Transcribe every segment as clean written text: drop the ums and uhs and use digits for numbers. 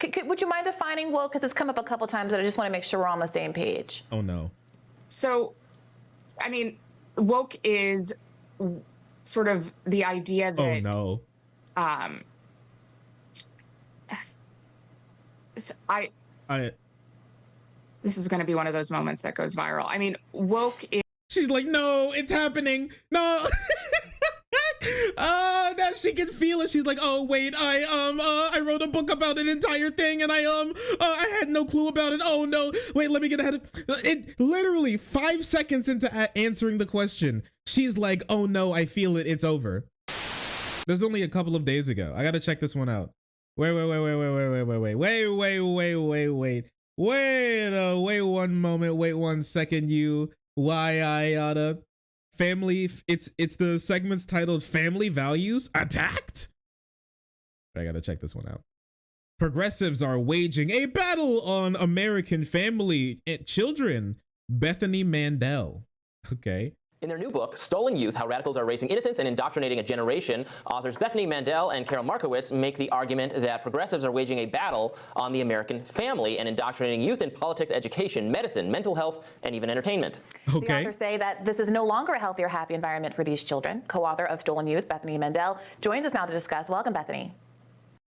Would you mind defining woke? Because it's come up a couple times, and I just want to make sure we're on the same page. Oh, no. So, I mean, woke is sort of the idea that... Oh, no. So this is going to be one of those moments that goes viral. I mean, woke is... She's like, no, it's happening. No. Now she can feel it. She's like, oh wait, I wrote a book about an entire thing, and I had no clue about it. Oh no, wait, let me get ahead of it. Literally 5 seconds into answering the question, she's like, oh no, I feel it. It's over. There's only a couple of days ago. I gotta check this one out. Wait one moment. Wait 1 second. Family, it's the segment's titled Family Values Attacked? I gotta check this one out. Progressives are waging a battle on American family and children. Bethany Mandel. Okay. In their new book, Stolen Youth, How Radicals Are Erasing Innocence and Indoctrinating a Generation, authors Bethany Mandel and Carol Markowitz make the argument that progressives are waging a battle on the American family and indoctrinating youth in politics, education, medicine, mental health, and even entertainment. Okay. The authors say that this is no longer a healthy or happy environment for these children. Co-author of Stolen Youth, Bethany Mandel, joins us now to discuss. Welcome, Bethany.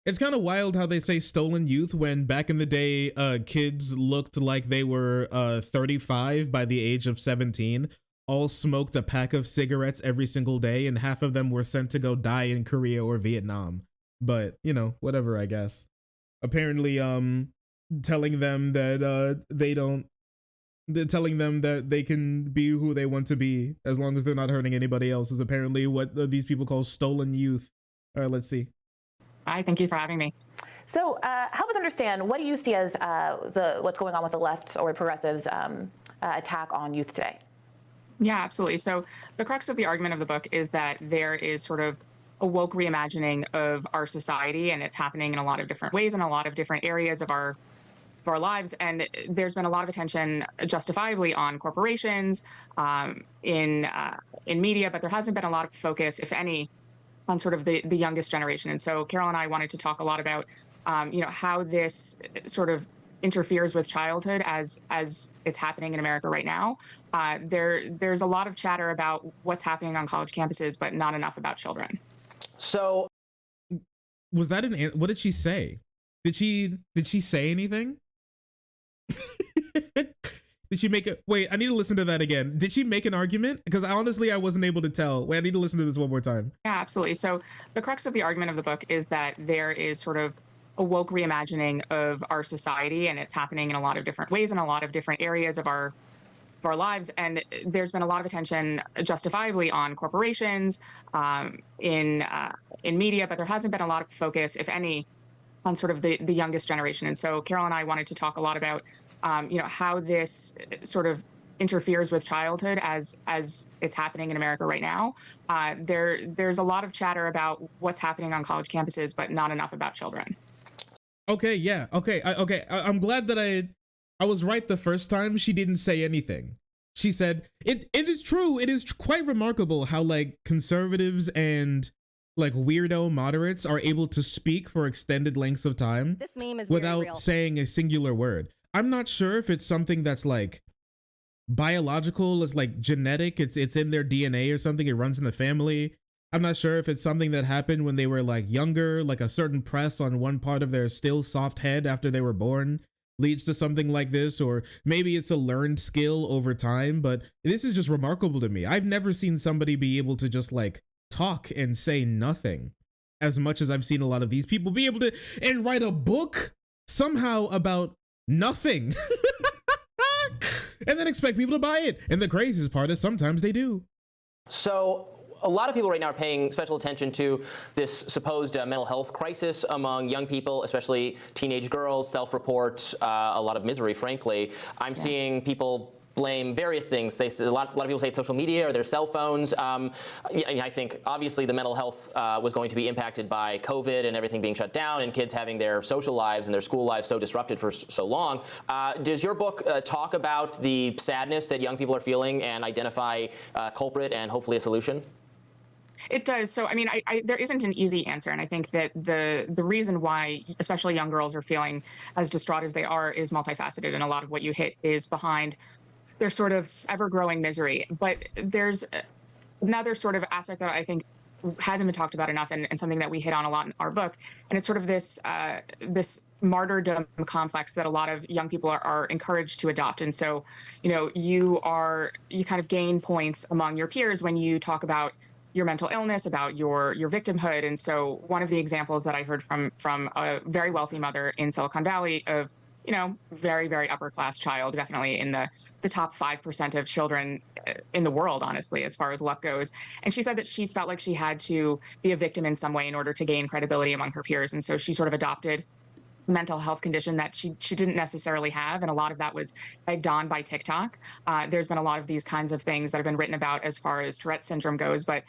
It's kind of wild how they say stolen youth when back in the day, kids looked like they were 35 by the age of 17. All smoked a pack of cigarettes every single day, and half of them were sent to go die in Korea or Vietnam. But, you know, whatever, I guess. Apparently, telling them that telling them that they can be who they want to be as long as they're not hurting anybody else is apparently what these people call stolen youth. All right, let's see. Hi, thank you for having me. So help us understand, what do you see as what's going on with the left or progressives' attack on youth today? Yeah, absolutely. So the crux of the argument of the book is that there is sort of a woke reimagining of our society, and it's happening in a lot of different ways in a lot of different areas of our lives. And there's been a lot of attention, justifiably, on corporations, in media, but there hasn't been a lot of focus, if any, on sort of the youngest generation. And so Carol and I wanted to talk a lot about, how this sort of interferes with childhood as it's happening in America right now. There's a lot of chatter about what's happening on college campuses, but not enough about children. So, was that what did she say? Did she say anything? Did she make it? Wait, I need to listen to that again. Did she make an argument? Because honestly, I wasn't able to tell. Wait, I need to listen to this one more time. Yeah, absolutely. So the crux of the argument of the book is that there is sort of a woke reimagining of our society, and it's happening in a lot of different ways in a lot of different areas of our lives. And there's been a lot of attention, justifiably, on corporations, in media, but there hasn't been a lot of focus, if any, on sort of the youngest generation. And so Carol and I wanted to talk a lot about, how this sort of interferes with childhood as it's happening in America right now. There's a lot of chatter about what's happening on college campuses, but not enough about children. Okay, yeah, okay, I'm glad that I was right the first time. She didn't say anything. She said, it is true. It is quite remarkable how, like, conservatives and, like, weirdo moderates are able to speak for extended lengths of time this meme is without saying a singular word. I'm not sure if it's something that's, like, biological, it's like genetic, it's in their DNA or something, it runs in the family. I'm not sure if it's something that happened when they were, like, younger, like a certain press on one part of their still soft head after they were born leads to something like this, or maybe it's a learned skill over time. But this is just remarkable to me. I've never seen somebody be able to just, like, talk and say nothing as much as I've seen a lot of these people be able to and write a book somehow about nothing and then expect people to buy it. And the craziest part is sometimes they do. So a lot of people right now are paying special attention to this supposed mental health crisis among young people, especially teenage girls, self-report, a lot of misery, frankly. I'm seeing people blame various things. They say, a lot of people say it's social media or their cell phones. I think obviously the mental health was going to be impacted by COVID and everything being shut down and kids having their social lives and their school lives so disrupted for so long. Does your book talk about the sadness that young people are feeling and identify a culprit and hopefully a solution? It does. So, I mean, there isn't an easy answer, and I think that the reason why, especially young girls, are feeling as distraught as they are is multifaceted, and a lot of what you hit is behind their sort of ever-growing misery. But there's another sort of aspect that I think hasn't been talked about enough, and something that we hit on a lot in our book, and it's sort of this martyrdom complex that a lot of young people are encouraged to adopt. And so, you kind of gain points among your peers when you talk about your mental illness, about your victimhood. And so one of the examples that I heard from a very wealthy mother in Silicon Valley of, very, very upper class child, definitely in the top 5% of children in the world, honestly, as far as luck goes. And she said that she felt like she had to be a victim in some way in order to gain credibility among her peers. And so she sort of adopted mental health condition that she didn't necessarily have, and a lot of that was egged on by TikTok. There's been a lot of these kinds of things that have been written about as far as Tourette's syndrome goes, but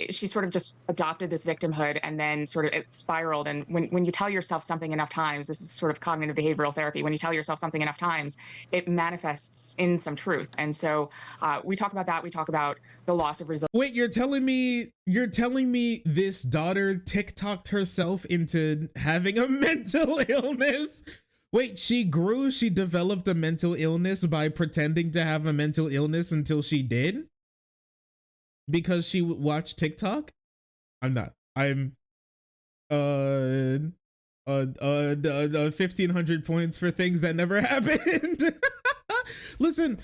she sort of just adopted this victimhood, and then sort of it spiraled. And when you tell yourself something enough times, this is sort of cognitive behavioral therapy. When you tell yourself something enough times, it manifests in some truth. And so we talk about that. We talk about the loss of resilience. Wait, you're telling me this daughter TikToked herself into having a mental illness? Wait, she developed a mental illness by pretending to have a mental illness until she did? Because she watched TikTok? I'm 1,500 points for things that never happened. Listen,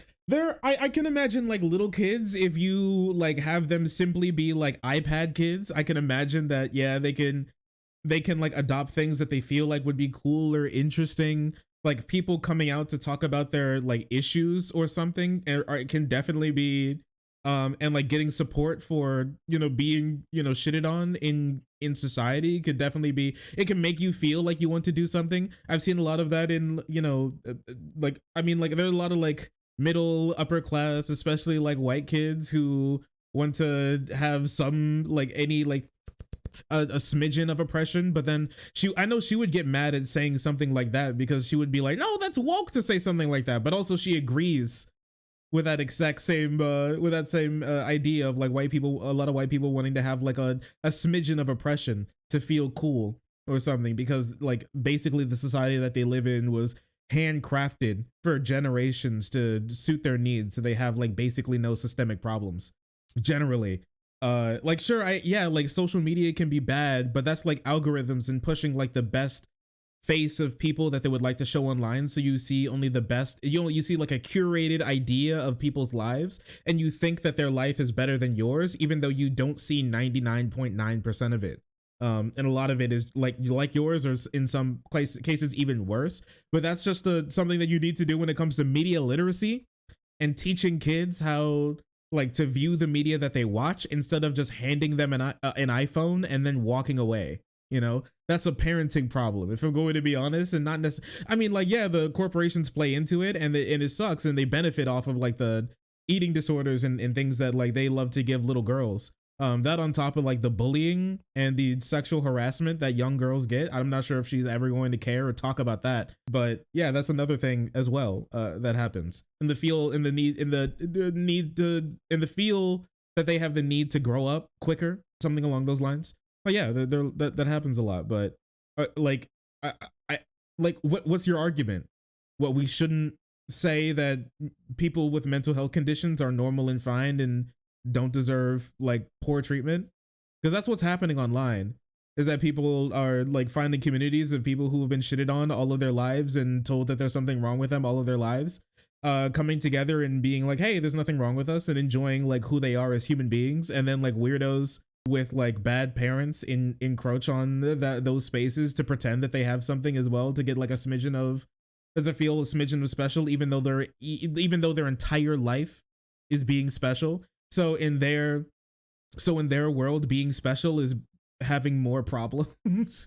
I can imagine like little kids, if you like have them simply be like iPad kids, I can imagine that, yeah, they can like adopt things that they feel like would be cool or interesting. Like people coming out to talk about their like issues or something, or it can definitely be and like getting support for, being, shitted on in society could definitely be, it can make you feel like you want to do something. I've seen a lot of that in, like, I mean, like there are a lot of like middle upper class, especially like white kids who want to have some like any like a smidgen of oppression, but then I know she would get mad at saying something like that because she would be like, no, that's woke to say something like that, but also she agrees with that exact same idea of like a lot of white people wanting to have like a smidgen of oppression to feel cool or something, because like basically the society that they live in was handcrafted for generations to suit their needs, so they have like basically no systemic problems generally. Like sure, like social media can be bad, but that's like algorithms and pushing like the best face of people that they would like to show online, so you see only the best. You see like a curated idea of people's lives, and you think that their life is better than yours, even though you don't see 99.9% of it. And a lot of it is like yours, or in some cases even worse. But that's just something that you need to do when it comes to media literacy and teaching kids how like to view the media that they watch, instead of just handing them an iPhone and then walking away. That's a parenting problem, if I'm going to be honest. And not necessarily, I mean, like, yeah, the corporations play into it, and it sucks, and they benefit off of like the eating disorders and things that like they love to give little girls. That on top of like the bullying and the sexual harassment that young girls get. I'm not sure if she's ever going to care or talk about that, but yeah, that's another thing as well that happens. And the feel that they have the need to grow up quicker, something along those lines. But yeah, that happens a lot. But like, I like what's your argument? What, we shouldn't say that people with mental health conditions are normal and fine and don't deserve like poor treatment? Because that's what's happening online, is that people are like finding communities of people who have been shitted on all of their lives and told that there's something wrong with them all of their lives, coming together and being like, hey, there's nothing wrong with us, and enjoying like who they are as human beings. And then like weirdos with like bad parents encroach on those spaces to pretend that they have something as well, to get like a smidgen of, to feel a smidgen of special, even though their entire life is being special. So in their world, being special is having more problems.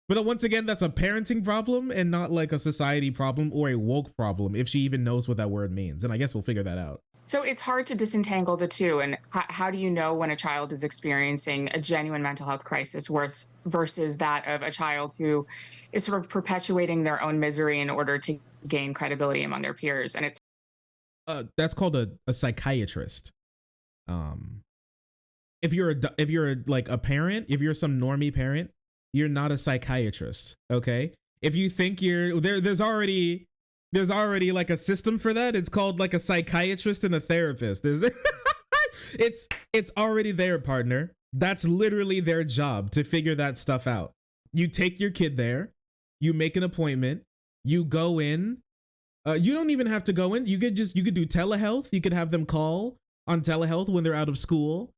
But once again, that's a parenting problem and not like a society problem or a woke problem, if she even knows what that word means. And I guess we'll figure that out. So it's hard to disentangle the two. And how do you know when a child is experiencing a genuine mental health crisis versus that of a child who is sort of perpetuating their own misery in order to gain credibility among their peers? And it's that's called a psychiatrist. if you're like a parent, if you're some normie parent, you're not a psychiatrist. Okay. If you think you're there's already like a system for that. It's called like a psychiatrist and a therapist. There's it's already there, partner. That's literally their job, to figure that stuff out. You take your kid there, you make an appointment, you go in. You don't even have to go in. You could do telehealth. You could have them call on telehealth when they're out of school.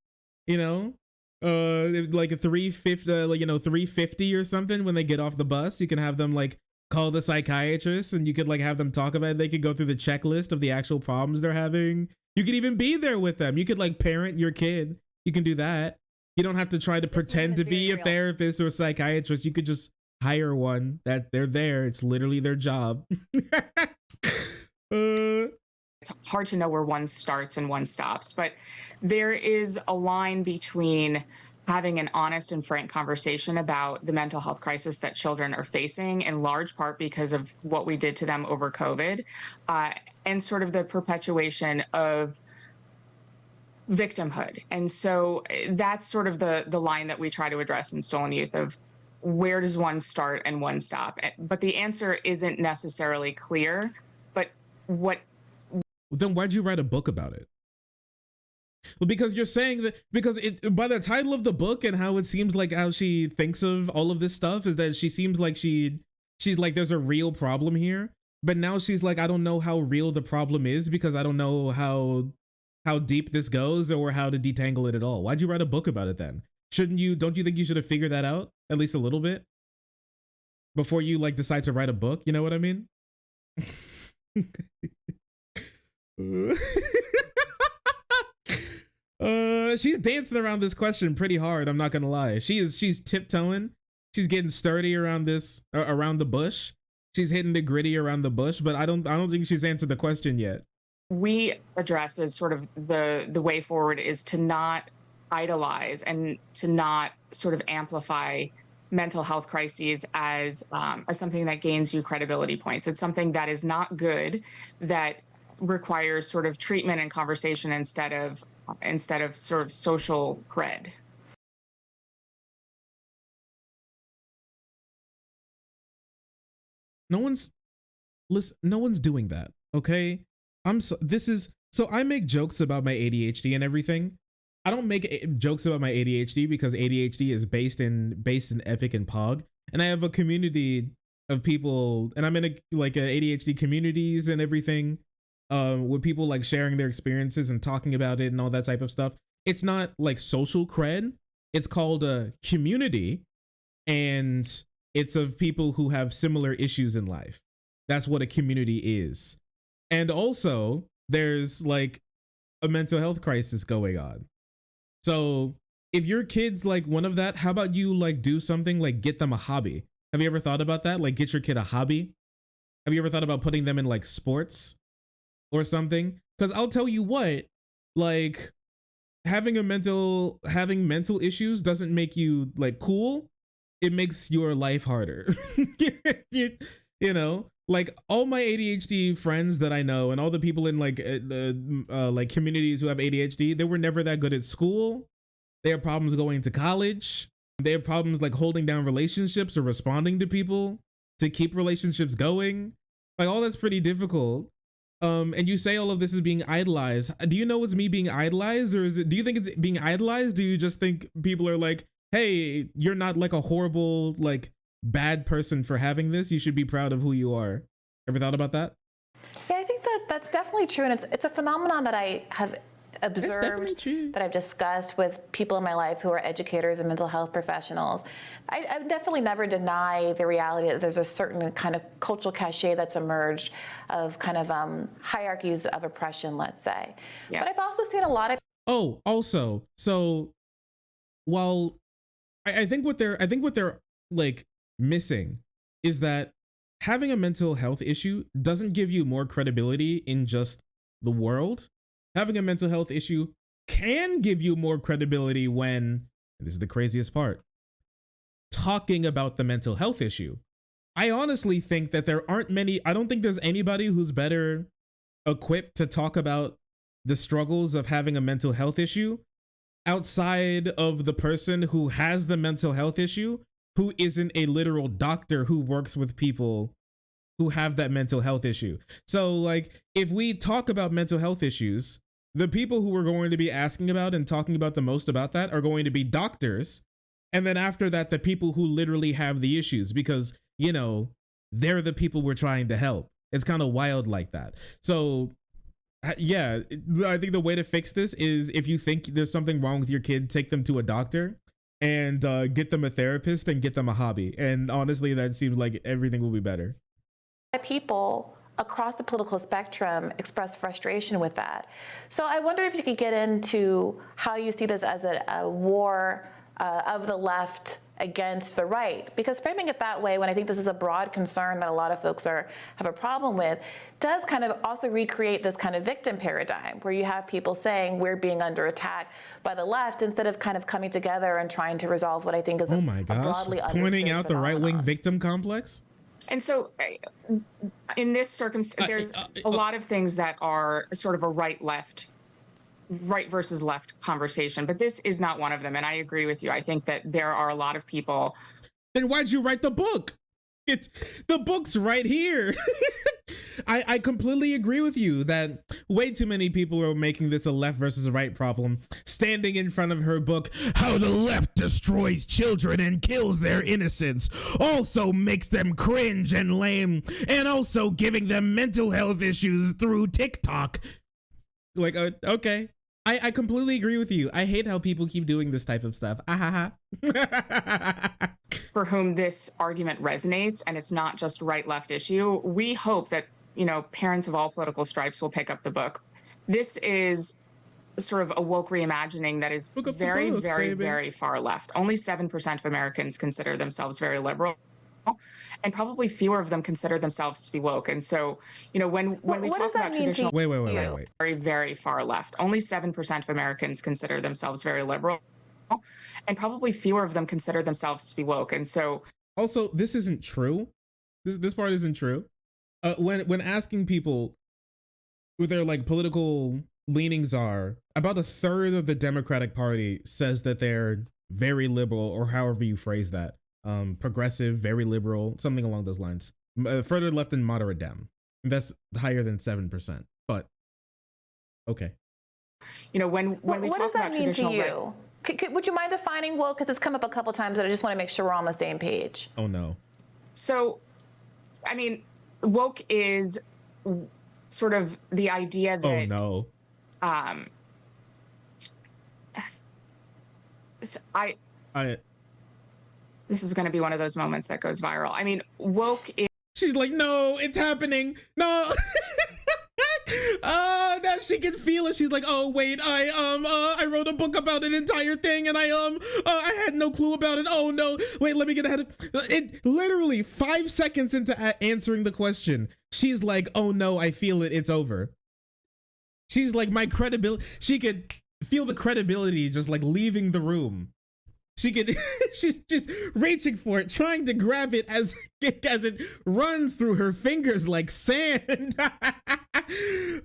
You know, like a 350, 350 or something when they get off the bus. You can have them like call the psychiatrist, and you could like have them talk about it. They could go through the checklist of the actual problems they're having. You could even be there with them. You could like parent your kid. You can do that. You don't have to try to pretend to be a therapist or a psychiatrist. You could just hire one that they're there. It's literally their job. It's hard to know where one starts and one stops, but there is a line between having an honest and frank conversation about the mental health crisis that children are facing, in large part because of what we did to them over COVID, and sort of the perpetuation of victimhood. And so that's sort of the line that we try to address in Stolen Youth of where does one start and one stop? But the answer isn't necessarily clear. But what? Then why'd you write a book about it? Well, because you're saying that, because it, by the title of the book and how it seems like how she thinks of all of this stuff is that she seems like she's like, there's a real problem here. But now she's like, I don't know how real the problem is because I don't know how deep this goes or how to detangle it at all. Why'd you write a book about it then? Don't you think you should have figured that out at least a little bit before you like decide to write a book? You know what I mean? She's dancing around this question pretty hard. I'm not gonna lie. She's tiptoeing. She's getting sturdy around the bush. She's hitting the gritty around the bush, but I don't think she's answered the question yet. We address as sort of the way forward is to not idolize and to not sort of amplify mental health crises as something that gains you credibility points. It's something that is not good, that requires sort of treatment and conversation instead of sort of social cred. No one's doing that, okay? So I make jokes about my ADHD and everything. I don't make jokes about my ADHD because ADHD is based in Epic and Pog, and I have a community of people, and I'm in a ADHD communities and everything, with people like sharing their experiences and talking about it and all that type of stuff. It's not like social cred. It's called a community, and it's of people who have similar issues in life. That's what a community is. And also, there's like a mental health crisis going on. So if your kid's like one of that, how about you like do something like get them a hobby? Have you ever thought about that? Like get your kid a hobby? Have you ever thought about putting them in like sports or something? Because I'll tell you what, like having mental issues doesn't make you like cool. It makes your life harder. You know, like all my ADHD friends that I know and all the people in like like communities who have ADHD, they were never that good at school. They have problems going to college. They have problems like holding down relationships or responding to people to keep relationships going. Like all that's pretty difficult. And you say all of this is being idolized. Do you know it's me being idolized, or do you think it's being idolized? Do you just think people are like, hey, you're not like a horrible, like bad person for having this. You should be proud of who you are. Ever thought about that? Yeah, I think that's definitely true. And it's a phenomenon that I have observed, that I've discussed with people in my life who are educators and mental health professionals. I definitely never deny the reality that there's a certain kind of cultural cachet that's emerged of kind of hierarchies of oppression, let's say. Yeah. But I've also seen a lot of... Oh, also, so while I think what they're like missing is that having a mental health issue doesn't give you more credibility in just the world. Having a mental health issue can give you more credibility when, and this is the craziest part, talking about the mental health issue. I honestly think that I don't think there's anybody who's better equipped to talk about the struggles of having a mental health issue outside of the person who has the mental health issue, who isn't a literal doctor who works with people who have that mental health issue. So like, if we talk about mental health issues, the people who we're going to be asking about and talking about the most about that are going to be doctors. And then after that, the people who literally have the issues, because, you know, they're the people we're trying to help. It's kind of wild like that. So yeah, I think the way to fix this is, if you think there's something wrong with your kid, take them to a doctor and get them a therapist and get them a hobby. And honestly, that seems like everything will be better. People across the political spectrum express frustration with that. So I wonder if you could get into how you see this as a war of the left against the right, because framing it that way, when I think this is a broad concern that a lot of folks have a problem with, does kind of also recreate this kind of victim paradigm where you have people saying we're being under attack by the left, instead of kind of coming together and trying to resolve what I think is a broadly understood pointing out the phenomenon. right-wing victim complex. And so in this circumstance, there's a lot of things that are sort of a right versus left conversation, but this is not one of them. And I agree with you. I think that there are a lot of people. Then why'd you write the book? The book's right here. I completely agree with you that way too many people are making this a left versus a right problem, standing in front of her book, How the Left Destroys Children and Kills Their Innocence, also makes them cringe and lame, and also giving them mental health issues through TikTok. Like, okay. I completely agree with you. I hate how people keep doing this type of stuff. For whom this argument resonates, and it's not just right-left issue. We hope that, you know, parents of all political stripes will pick up the book. This is sort of a woke reimagining that is very far left. Only 7% of Americans consider themselves very liberal, and probably fewer of them consider themselves to be woke. And so, you know, when we talk about traditional, wait. very far left, only 7% of Americans consider themselves very liberal, and probably fewer of them consider themselves to be woke. And so, also, this isn't true. This part isn't true. When asking people what their like political leanings are, about a third of the Democratic Party says that they're very liberal, or however you phrase that. Progressive, very liberal, something along those lines. Further left than moderate Dem. That's higher than 7%. But okay. You know, when we talk about traditional, what does that mean to you? Would you mind defining woke? Because it's come up a couple times, and I just want to make sure we're on the same page. Oh no. So, I mean, woke is sort of the idea that. Oh no. This is going to be one of those moments that goes viral. I mean, woke is. She's like, no, it's happening. No. Now she can feel it. She's like, oh wait, I wrote a book about an entire thing, and I had no clue about it. Oh no, wait, let me get ahead of it. Literally 5 seconds into answering the question, she's like, oh no, I feel it. It's over. She's like, my credibility. She could feel the credibility just like leaving the room. She could, she's just reaching for it, trying to grab it as it runs through her fingers like sand.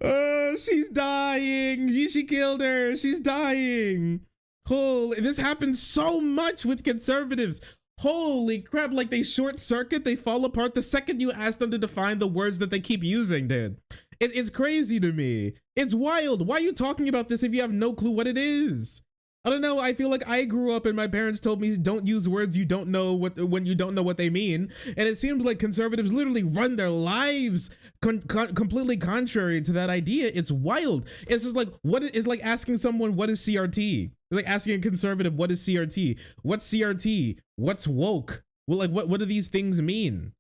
Oh, she's dying. She killed her. She's dying. Holy, this happens so much with conservatives. Holy crap, like they short circuit, they fall apart the second you ask them to define the words that they keep using, dude. It's crazy to me. It's wild. Why are you talking about this if you have no clue what it is? I don't know. I feel like I grew up and my parents told me don't use words you don't know when you don't know what they mean. And it seems like conservatives literally run their lives completely contrary to that idea. It's wild. It's just like, it's like asking someone, what is CRT? It's like asking a conservative, what is CRT? What's CRT? What's woke? Well, like, what do these things mean?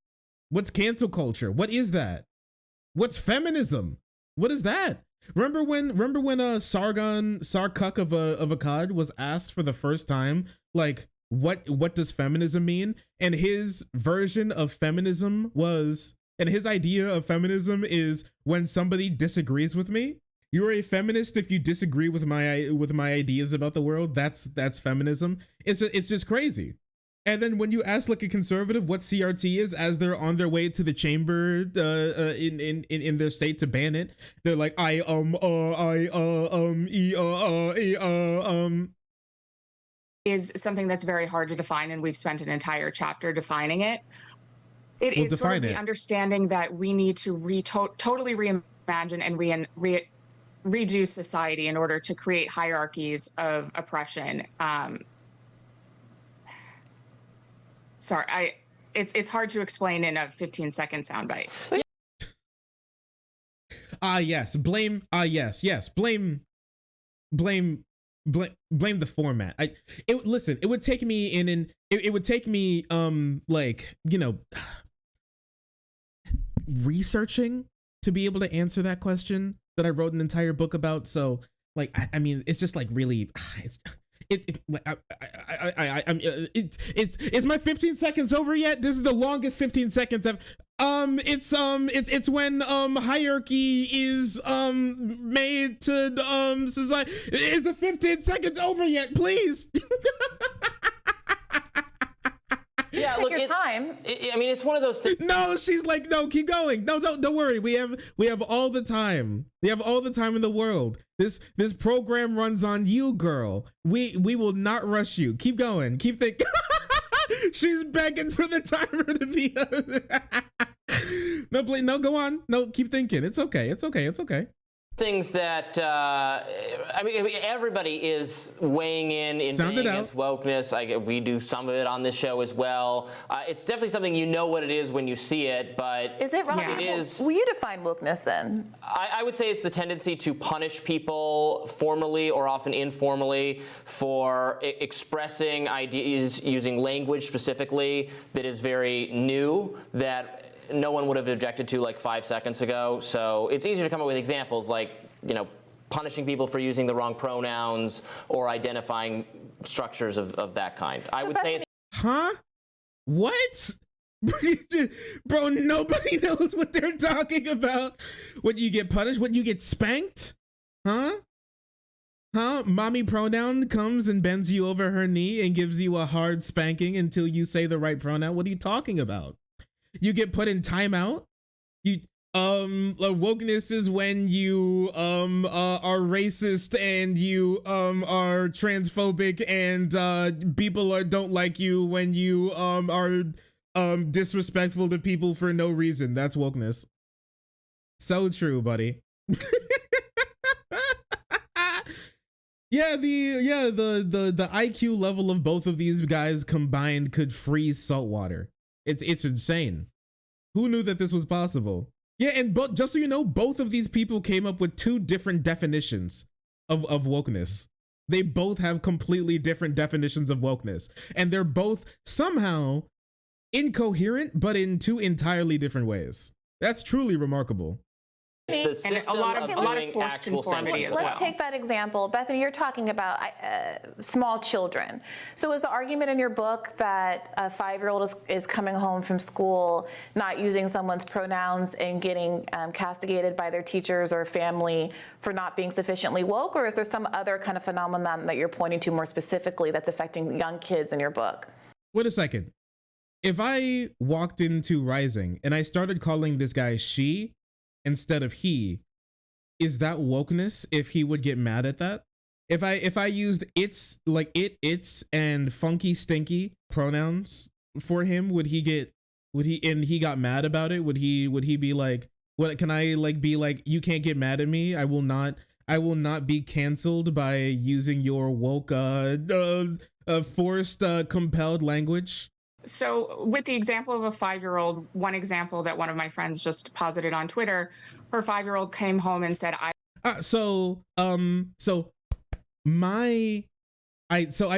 What's cancel culture? What is What's feminism? What is that? Remember when Sarkuk of Akkad was asked for the first time, like, what does feminism mean? And his version of feminism was, and his idea of feminism is when somebody disagrees with me. You're a feminist if you disagree with my ideas about the world. That's feminism. It's just crazy. And then when you ask like a conservative what CRT is as they're on their way to the chamber in their state to ban it, they're like is something that's very hard to define, and we've spent an entire chapter defining it. It is sort of the understanding that we need to totally reimagine and redo society in order to create hierarchies of oppression. Sorry, it's hard to explain in a 15-second soundbite. Yes, blame. Yes, blame the format. Listen, it would take me it would take me like, you know, researching to be able to answer that question that I wrote an entire book about. So like, I mean, it's just like really, it's my 15 seconds over yet? This is the longest 15 seconds I've, it's when hierarchy is made to society. Is the 15 seconds over yet, please? Yeah, Take look, your time. I mean, it's one of those things. No, she's like, no, keep going. No, don't worry. We have all the time. We have all the time in the world. This program runs on you, girl. We will not rush you. Keep going. Keep thinking. She's begging for the timer to be. No, please, no, go on. No, keep thinking. It's okay. It's okay. It's okay. Things that I mean, everybody is weighing in being against wokeness. We do some of it on this show as well. It's definitely something, you know what it is when you see it, but is it wrong? It is. Will you define wokeness then? I would say it's the tendency to punish people formally or often informally for expressing ideas using language specifically that is very new, that no one would have objected to like 5 seconds ago. So it's easier to come up with examples like, you know, punishing people for using the wrong pronouns or identifying structures of that kind. I would say it's... Huh? What? Bro, nobody knows what they're talking about. When you get punished, when you get spanked? Huh? Mommy pronoun comes and bends you over her knee and gives you a hard spanking until you say the right pronoun. What are you talking about? You get put in timeout. You wokeness is when you are racist and you are transphobic and people don't like you when you are disrespectful to people for no reason. That's wokeness. So true, buddy. Yeah, the IQ level of both of these guys combined could freeze salt water. It's insane. Who knew that this was possible? Yeah, and just so you know, both of these people came up with two different definitions of wokeness. They both have completely different definitions of wokeness, and they're both somehow incoherent, but in two entirely different ways. That's truly remarkable. It's the system and a lot of doing forced actual conformity as well. Let's take that example. Bethany, you're talking about small children. So is the argument in your book that a 5-year-old is coming home from school, not using someone's pronouns and getting castigated by their teachers or family for not being sufficiently woke? Or is there some other kind of phenomenon that you're pointing to more specifically that's affecting young kids in your book? Wait a second. If I walked into Rising and I started calling this guy she instead of he, is that wokeness if he would get mad at that? If I used it's and funky stinky pronouns for him, would he and he got mad about it? Would he be like, what can I like be like, you can't get mad at me? I will not be canceled by using your woke forced compelled language. So with the example of a 5-year-old, one example that one of my friends just posited on Twitter, her 5-year-old came home and said, So I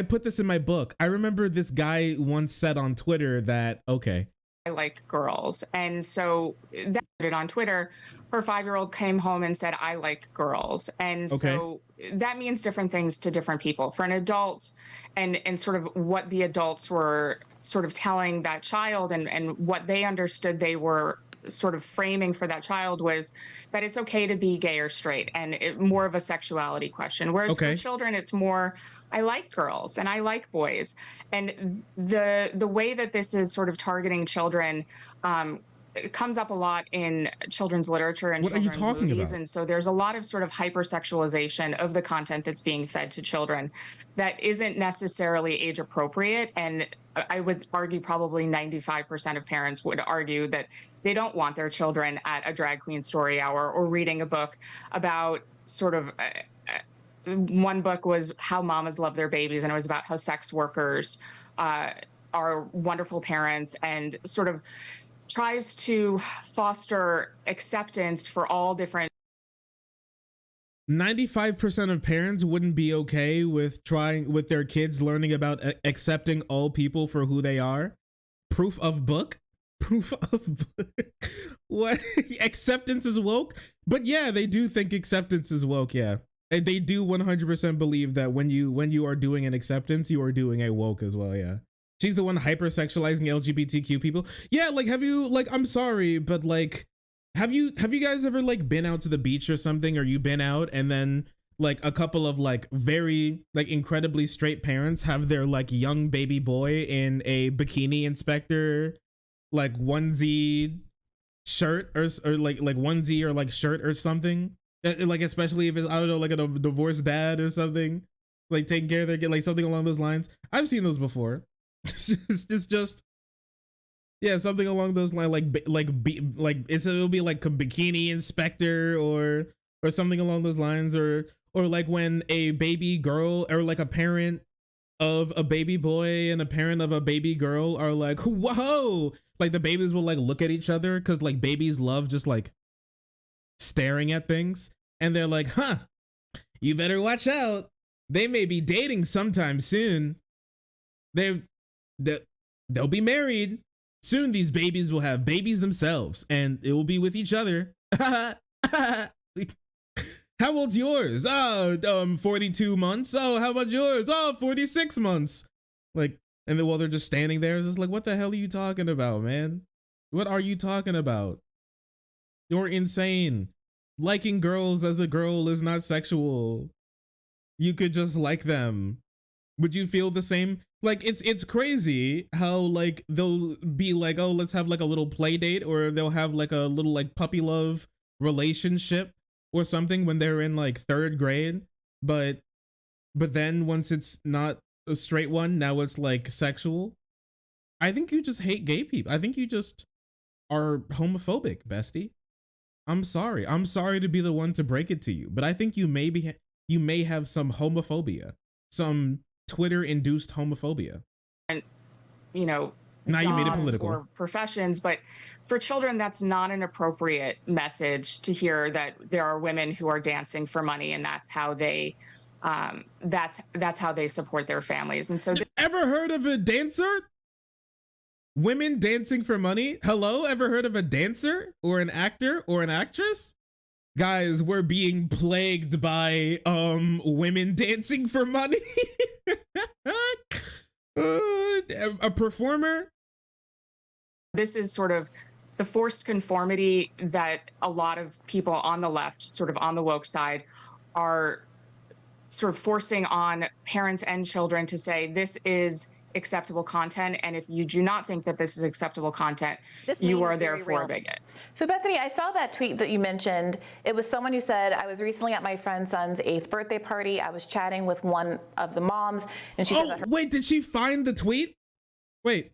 put this in my book. I remember this guy once said on Twitter that, okay, I like girls. And so that it on Twitter, her 5-year-old came home and said, I like girls. And so that means different things to different people. For an adult, and sort of what the adults were sort of telling that child and what they understood they were sort of framing for that child was that it's okay to be gay or straight, and more of a sexuality question. Whereas for children, it's more, I like girls and I like boys. And the way that this is sort of targeting children it comes up a lot in children's literature and What are you children's talking movies. about? And so there's a lot of sort of hypersexualization of the content that's being fed to children that isn't necessarily age appropriate. And I would argue probably 95% of parents would argue that they don't want their children at a drag queen story hour or reading a book about sort of one book was How Mamas Love Their Babies, and it was about how sex workers are wonderful parents, and sort of tries to foster acceptance for all different. 95% of parents wouldn't be okay with their kids learning about accepting all people for who they are. Proof of book. What? Acceptance is woke? But yeah, they do think acceptance is woke. Yeah, they do 100% believe that when you are doing an acceptance, you are doing a woke as well. Yeah. She's the one hypersexualizing LGBTQ people. Yeah, like, have you, like, I'm sorry, but like, have you guys ever like been out to the beach or something, or you been out and then like a couple of like very like incredibly straight parents have their like young baby boy in a bikini inspector like onesie shirt or like onesie or like shirt or something, like especially if it's, I don't know, like a divorced dad or something, like taking care of their kid, like something along those lines. I've seen those before. It's just yeah, something along those lines, it'll be like a bikini inspector or something along those lines, or like when a baby girl or like a parent of a baby boy and a parent of a baby girl are like, whoa, like the babies will like look at each other because like babies love just like staring at things, and they're like, huh, you better watch out, they may be dating sometime soon, they'll be married soon, these babies will have babies themselves and it will be with each other. How old's yours? 42 months. Oh, how about yours? Oh, 46 months. Like, and then while they're just standing there, just like, what the hell are you talking about, man? What are you talking about? You're insane. Liking girls as a girl is not sexual. You could just like them. Would you feel the same? Like, it's crazy how like they'll be like, oh, let's have like a little play date, or they'll have like a little like puppy love relationship or something when they're in like 3rd grade, but then once it's not a straight one, now it's like sexual. I think you just hate gay people. I think you just are homophobic, bestie. I'm sorry to be the one to break it to you, but I think you may have some homophobia, some Twitter induced homophobia. And, you know, now you made it political. Or professions, but for children, that's not an appropriate message to hear, that there are women who are dancing for money, and that's how they that's how they support their families. And so, ever heard of a dancer? Women dancing for money? Hello, ever heard of a dancer or an actor or an actress? Guys, we're being plagued by women dancing for money. A performer. This is sort of the forced conformity that a lot of people on the left, sort of on the woke side, are sort of forcing on parents and children to say, this is acceptable content, and if you do not think that this is acceptable content, you are therefore a bigot. So Bethany, I saw that tweet that you mentioned. It was someone who said, I was recently at my friend's son's 8th birthday party. I was chatting with one of the moms, and she said that wait, did she find the tweet? Wait,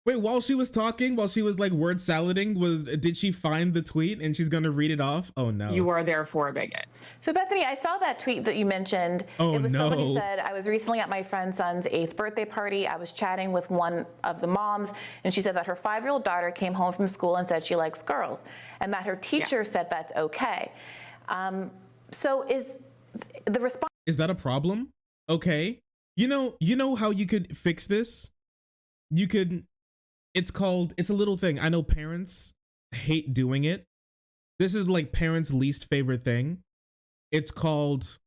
while she was talking, while she was like word salading, did she find the tweet and she's gonna read it off? Oh no. You are therefore a bigot. So Bethany, I saw that tweet that you mentioned. Oh, it was no. someone who said, I was recently at my friend's son's 8th birthday party. I was chatting with one of the moms, and she said that her 5-year-old daughter came home from school and said she likes girls, and that her teacher said that's okay. So is the response? Is that a problem? Okay. You know how you could fix this? You could. It's a little thing. I know parents hate doing it. This is like parents' least favorite thing. It's called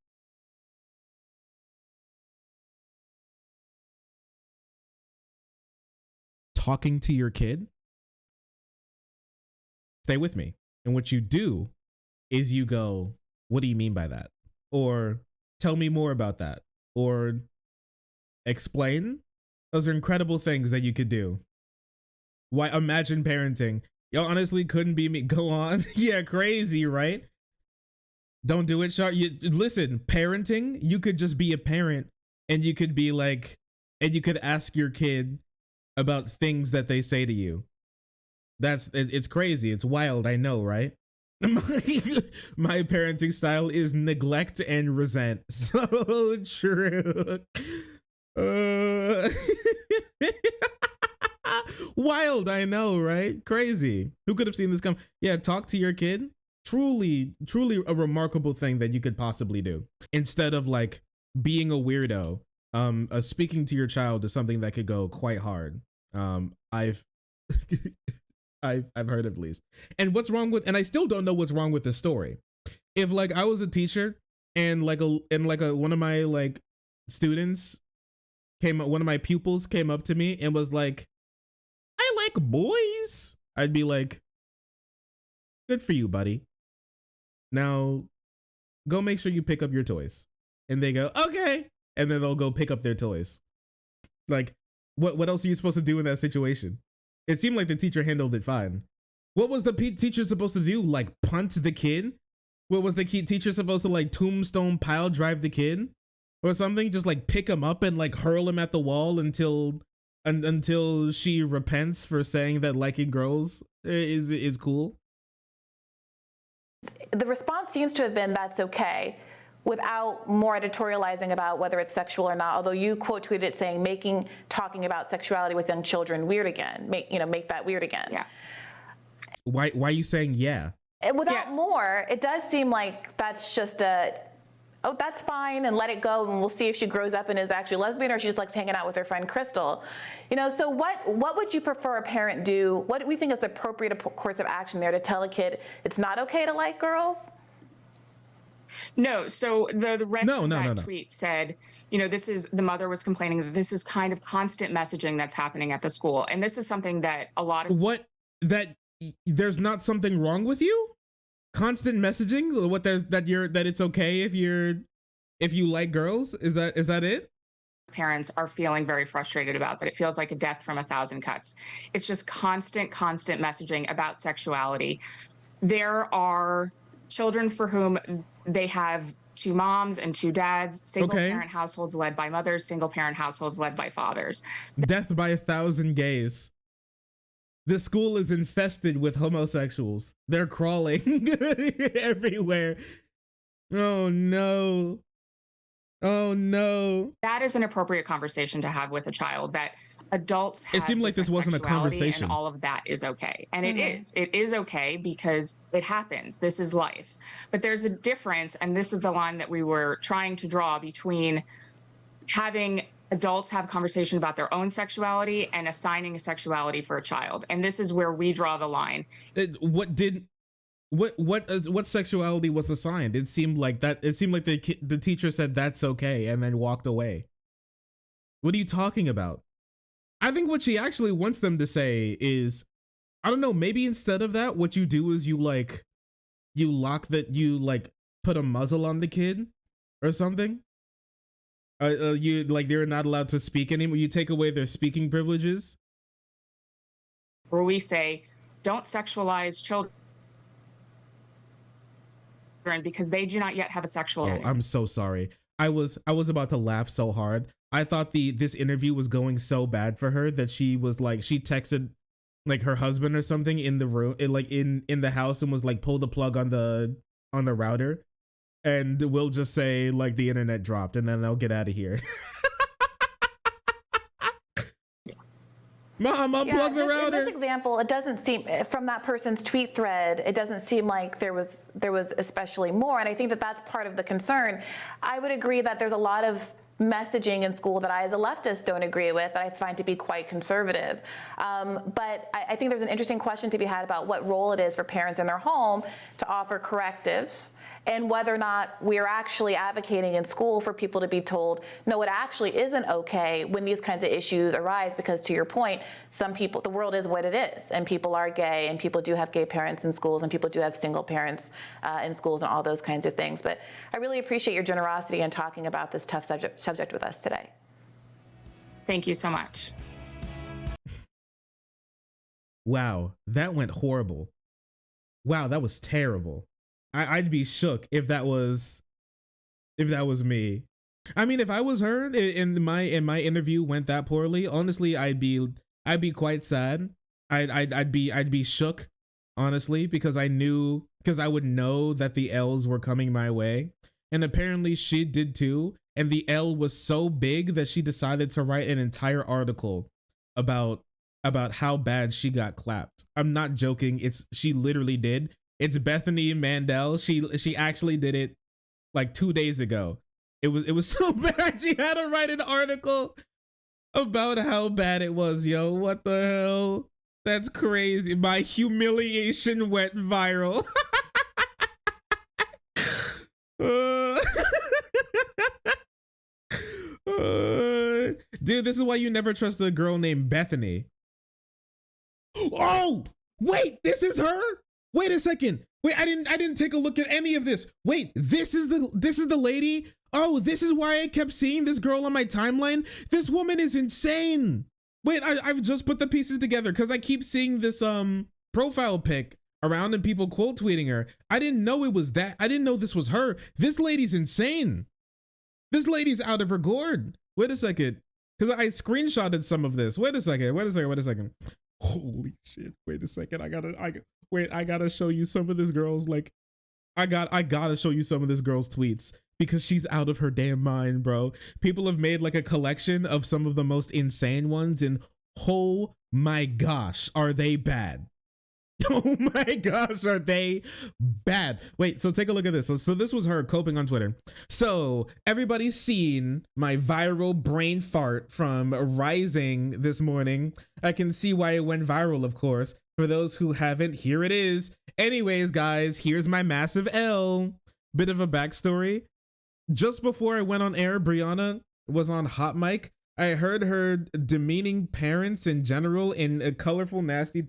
talking to your kid. Stay with me. And what you do is you go, what do you mean by that? Or tell me more about that. Or explain. Those are incredible things that you could do. Why, imagine parenting. Yo, honestly, couldn't be me. Go on. Yeah, crazy, right? Don't do it, Char. You listen, parenting, you could just be a parent and you could be like, and you could ask your kid about things that they say to you. It's crazy. It's wild. I know, right? My parenting style is neglect and resent. So true. Wild, I know, right? Crazy. Who could have seen this come? Yeah, talk to your kid. Truly a remarkable thing that you could possibly do. Instead of like being a weirdo, speaking to your child is something that could go quite hard. I've I've heard of at least. And what's wrong with, and I still don't know what's wrong with the story. If like I was a teacher and one of my like students one of my pupils came up to me and was like, I like boys, I'd be like, good for you, buddy. Now go make sure you pick up your toys. And they go, okay. And then they'll go pick up their toys. Like, what else are you supposed to do in that situation? It seemed like the teacher handled it fine. What was the teacher supposed to do? Like punt the kid? What was the teacher supposed to like tombstone pile drive the kid or something? Just like pick him up and like hurl him at the wall until she repents for saying that liking girls is cool? The response seems to have been, that's okay, without more editorializing about whether it's sexual or not. Although you quote tweeted it saying, talking about sexuality with young children weird again. Make that weird again. Yeah. Why are you saying yeah? Without more, it does seem like that's just oh, that's fine, and let it go, and we'll see if she grows up and is actually lesbian, or she just likes hanging out with her friend Crystal. So what would you prefer a parent do? What do we think is the appropriate course of action there to tell a kid it's not okay to like girls? No, so the rest of that tweet said, this is, the mother was complaining that this is kind of constant messaging that's happening at the school. And this is something that a lot of... That there's not something wrong with you? Constant messaging? That it's okay if you like girls? Is that it? Parents are feeling very frustrated about that. It feels like a death from a thousand cuts. It's just constant messaging about sexuality. There are children for whom they have two moms and two dads, single parent households led by mothers, single parent households led by fathers. Death by 1,000 gays. The school is infested with homosexuals. They're crawling everywhere. Oh no. Oh no. That is an appropriate conversation to have with a child, that adults have, it seemed like this wasn't a conversation, and all of that is okay. And it is okay because it happens. This is life. But there's a difference, and this is the line that we were trying to draw between having adults have conversation about their own sexuality and assigning a sexuality for a child. And this is where we draw the line. What sexuality was assigned? It seemed like the teacher said that's okay and then walked away. What are you talking about? I think what she actually wants them to say is, I don't know, maybe instead of that, what you do is you put a muzzle on the kid or something. They're not allowed to speak anymore. You take away their speaking privileges. Where we say, don't sexualize children because they do not yet have a sexual identity. I'm so sorry. I was about to laugh so hard. I thought this interview was going so bad for her that she was like, she texted like her husband or something in the room, in the house, and was like, pull the plug on the router, and we'll just say like the internet dropped, and then they'll get out of here. Mom, unplug the router. In this example, it doesn't seem, from that person's tweet thread, it doesn't seem like there was especially more. And I think that that's part of the concern. I would agree that there's a lot of messaging in school that I, as a leftist, don't agree with, that I find to be quite conservative. But I think there's an interesting question to be had about what role it is for parents in their home to offer correctives, and whether or not we're actually advocating in school for people to be told, no, it actually isn't okay when these kinds of issues arise, because to your point, some people, the world is what it is, and people are gay, and people do have gay parents in schools, and people do have single parents in schools, and all those kinds of things. But I really appreciate your generosity in talking about this tough subject with us today. Thank you so much. Wow, that went horrible. Wow, that was terrible. I'd be shook if that was me. I mean, if I was her in my interview went that poorly, honestly, I'd be quite sad. I'd be shook, honestly, because I would know that the L's were coming my way, and apparently she did too. And the L was so big that she decided to write an entire article about how bad she got clapped. I'm not joking. She literally did. It's Bethany Mandel. She actually did it like 2 days ago. It was so bad. She had to write an article about how bad it was. Yo, what the hell? That's crazy. My humiliation went viral. Dude, this is why you never trust a girl named Bethany. Oh, wait, this is her? Wait a second. Wait, I didn't take a look at any of this. Wait, this is the lady? Oh, this is why I kept seeing this girl on my timeline? This woman is insane. Wait, I've just put the pieces together because I keep seeing this profile pic around and people quote tweeting her. I didn't know it was that. I didn't know this was her. This lady's insane. This lady's out of her gourd. Wait a second. Because I screenshotted some of this. Wait a second. Holy shit. Wait a second. I gotta show you some of this girl's like I gotta show you some of this girl's tweets because she's out of her damn mind, bro. People have made like a collection of some of the most insane ones, and oh my gosh, are they bad? Oh my gosh, are they bad? Wait, so take a look at this. So this was her coping on Twitter. So everybody's seen my viral brain fart from Rising this morning. I can see why it went viral, of course. For those who haven't, here it is. Anyways, guys, here's my massive L. Bit of a backstory. Just before I went on air, Briahna was on Hot Mic. I heard her demeaning parents in general in a colorful, nasty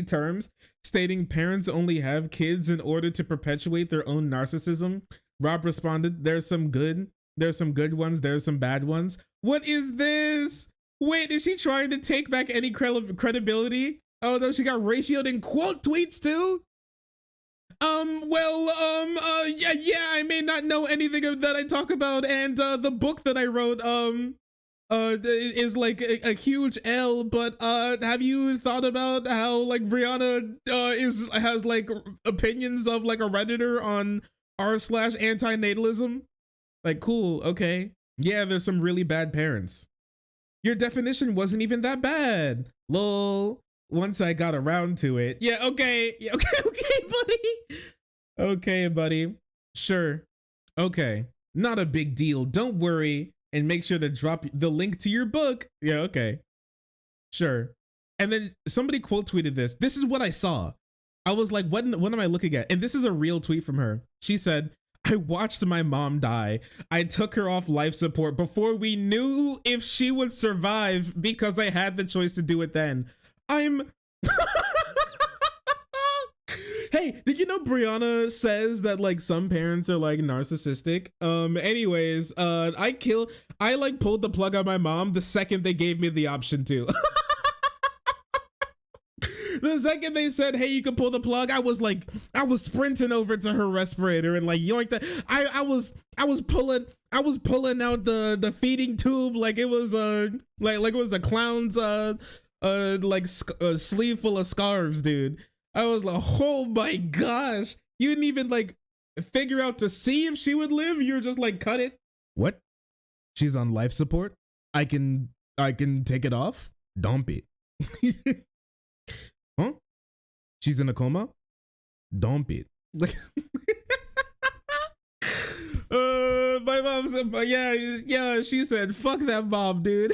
terms, stating parents only have kids in order to perpetuate their own narcissism. Rob responded, there's some good ones, there's some bad ones. What is this? Wait, is she trying to take back any credibility? Oh no, she got ratioed in quote tweets too? Yeah, I may not know anything of that I talk about, and the book that I wrote, is like a huge L, but have you thought about how like Briahna has like opinions of like a Redditor on r/antinatalism? Like, cool, okay. Yeah, there's some really bad parents. Your definition wasn't even that bad. Lol. Once I got around to it. Yeah, okay. Yeah, okay, buddy. Okay, buddy. Sure. Okay. Not a big deal. Don't worry. And make sure to drop the link to your book. Yeah, okay. Sure. And then somebody quote tweeted this. This is what I saw. I was like, what am I looking at? And this is a real tweet from her. She said, I watched my mom die. I took her off life support before we knew if she would survive because I had the choice to do it then. Hey, did you know Briahna says that like some parents are like narcissistic? Anyways, I like pulled the plug on my mom the second they gave me the option to. The second they said, hey, you can pull the plug, I was sprinting over to her respirator and like yoink that. I was pulling out the feeding tube like it was like it was a clown's sleeve full of scarves, dude. I was like, oh my gosh. You didn't even like figure out to see if she would live. You're just like, cut it. What? She's on life support? I can take it off? Dump it. Huh? She's in a coma? Dump it. My mom said, yeah, she said, fuck that mom, dude.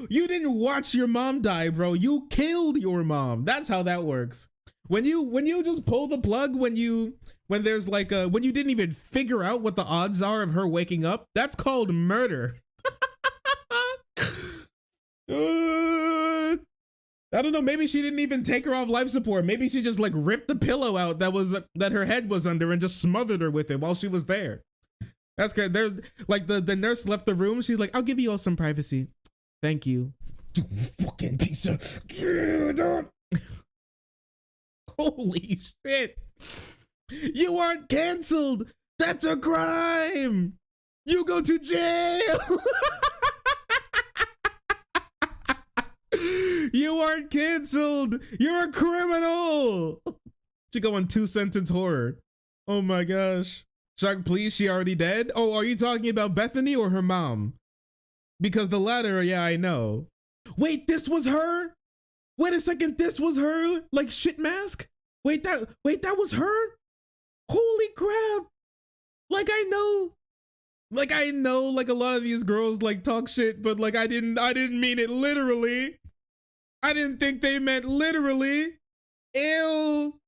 You didn't watch your mom die, bro. You killed your mom. That's how that works. When you just pull the plug, when there's like when you didn't even figure out what the odds are of her waking up, that's called murder. I don't know. Maybe she didn't even take her off life support. Maybe she just like ripped the pillow out that her head was under and just smothered her with it while she was there. That's good. They're like the nurse left the room. She's like, I'll give you all some privacy. Thank you. Fucking piece of. Holy shit. You aren't canceled. That's a crime. You go to jail. You aren't canceled. You're a criminal. She go on 2-sentence horror. Oh my gosh. Shark, please, she already dead? Oh, are you talking about Bethany or her mom? Because the latter, yeah, I know. Wait, this was her? Wait a second, this was her? Like shit mask? Wait, that was her? Holy crap. Like I know like a lot of these girls like talk shit, but like I didn't mean it literally. I didn't think they meant literally. Ew.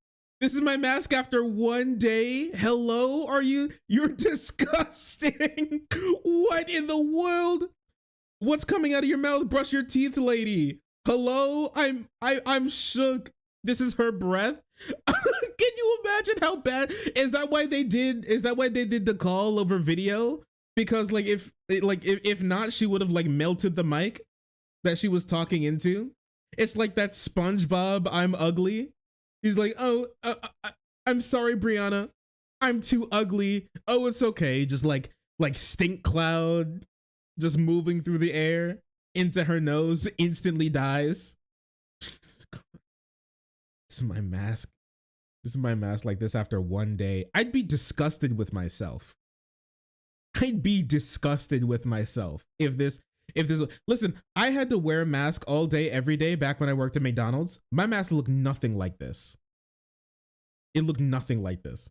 This is my mask after 1 day. Hello? You're disgusting. What in the world? What's coming out of your mouth? Brush your teeth, lady. Hello? I'm shook. This is her breath. Can you imagine how bad? Is that why they did the call over video? Because like if not, she would have like melted the mic that she was talking into. It's like that SpongeBob I'm ugly. He's like, oh, I'm sorry, Briahna. I'm too ugly. Oh, it's okay. Just like stink cloud just moving through the air into her nose, instantly dies. This is my mask. This is my mask like this after 1 day. I'd be disgusted with myself. I'd be disgusted with myself if this, listen, I had to wear a mask all day, every day back when I worked at McDonald's. My mask looked nothing like this. It looked nothing like this.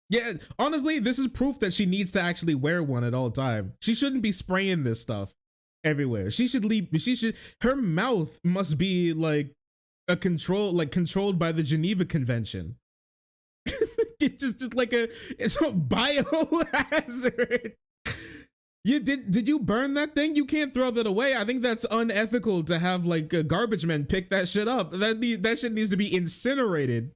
Yeah, honestly, this is proof that she needs to actually wear one at all time. She shouldn't be spraying this stuff everywhere. Her mouth must be like controlled by the Geneva Convention. It's just like it's a biohazard. Did you burn that thing? You can't throw that away. I think that's unethical to have like garbage men pick that shit up. That shit needs to be incinerated.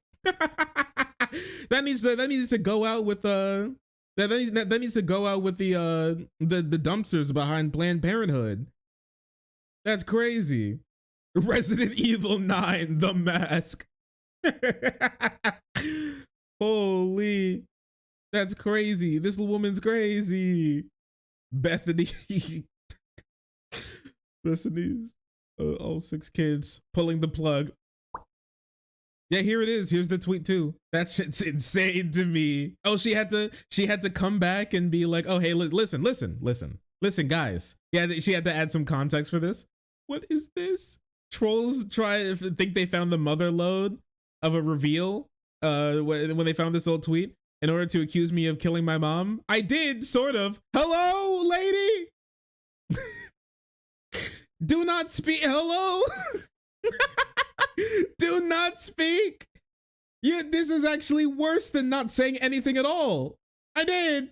that needs to go out with that needs to go out with the dumpsters behind Planned Parenthood. That's crazy. Resident Evil 9, The Mask. Holy, that's crazy. This woman's crazy. Bethany. Bethany's all 6 kids pulling the plug. Yeah, here it is. Here's the tweet too. That shit's insane to me. Oh, she had to come back and be like, oh, hey, listen, guys. Yeah, she had to add some context for this. What is this? Trolls think they found the mother lode of a reveal when they found this old tweet in order to accuse me of killing my mom. I did, sort of. Hello, lady? Do not speak. Hello? Do not speak. This is actually worse than not saying anything at all. I did.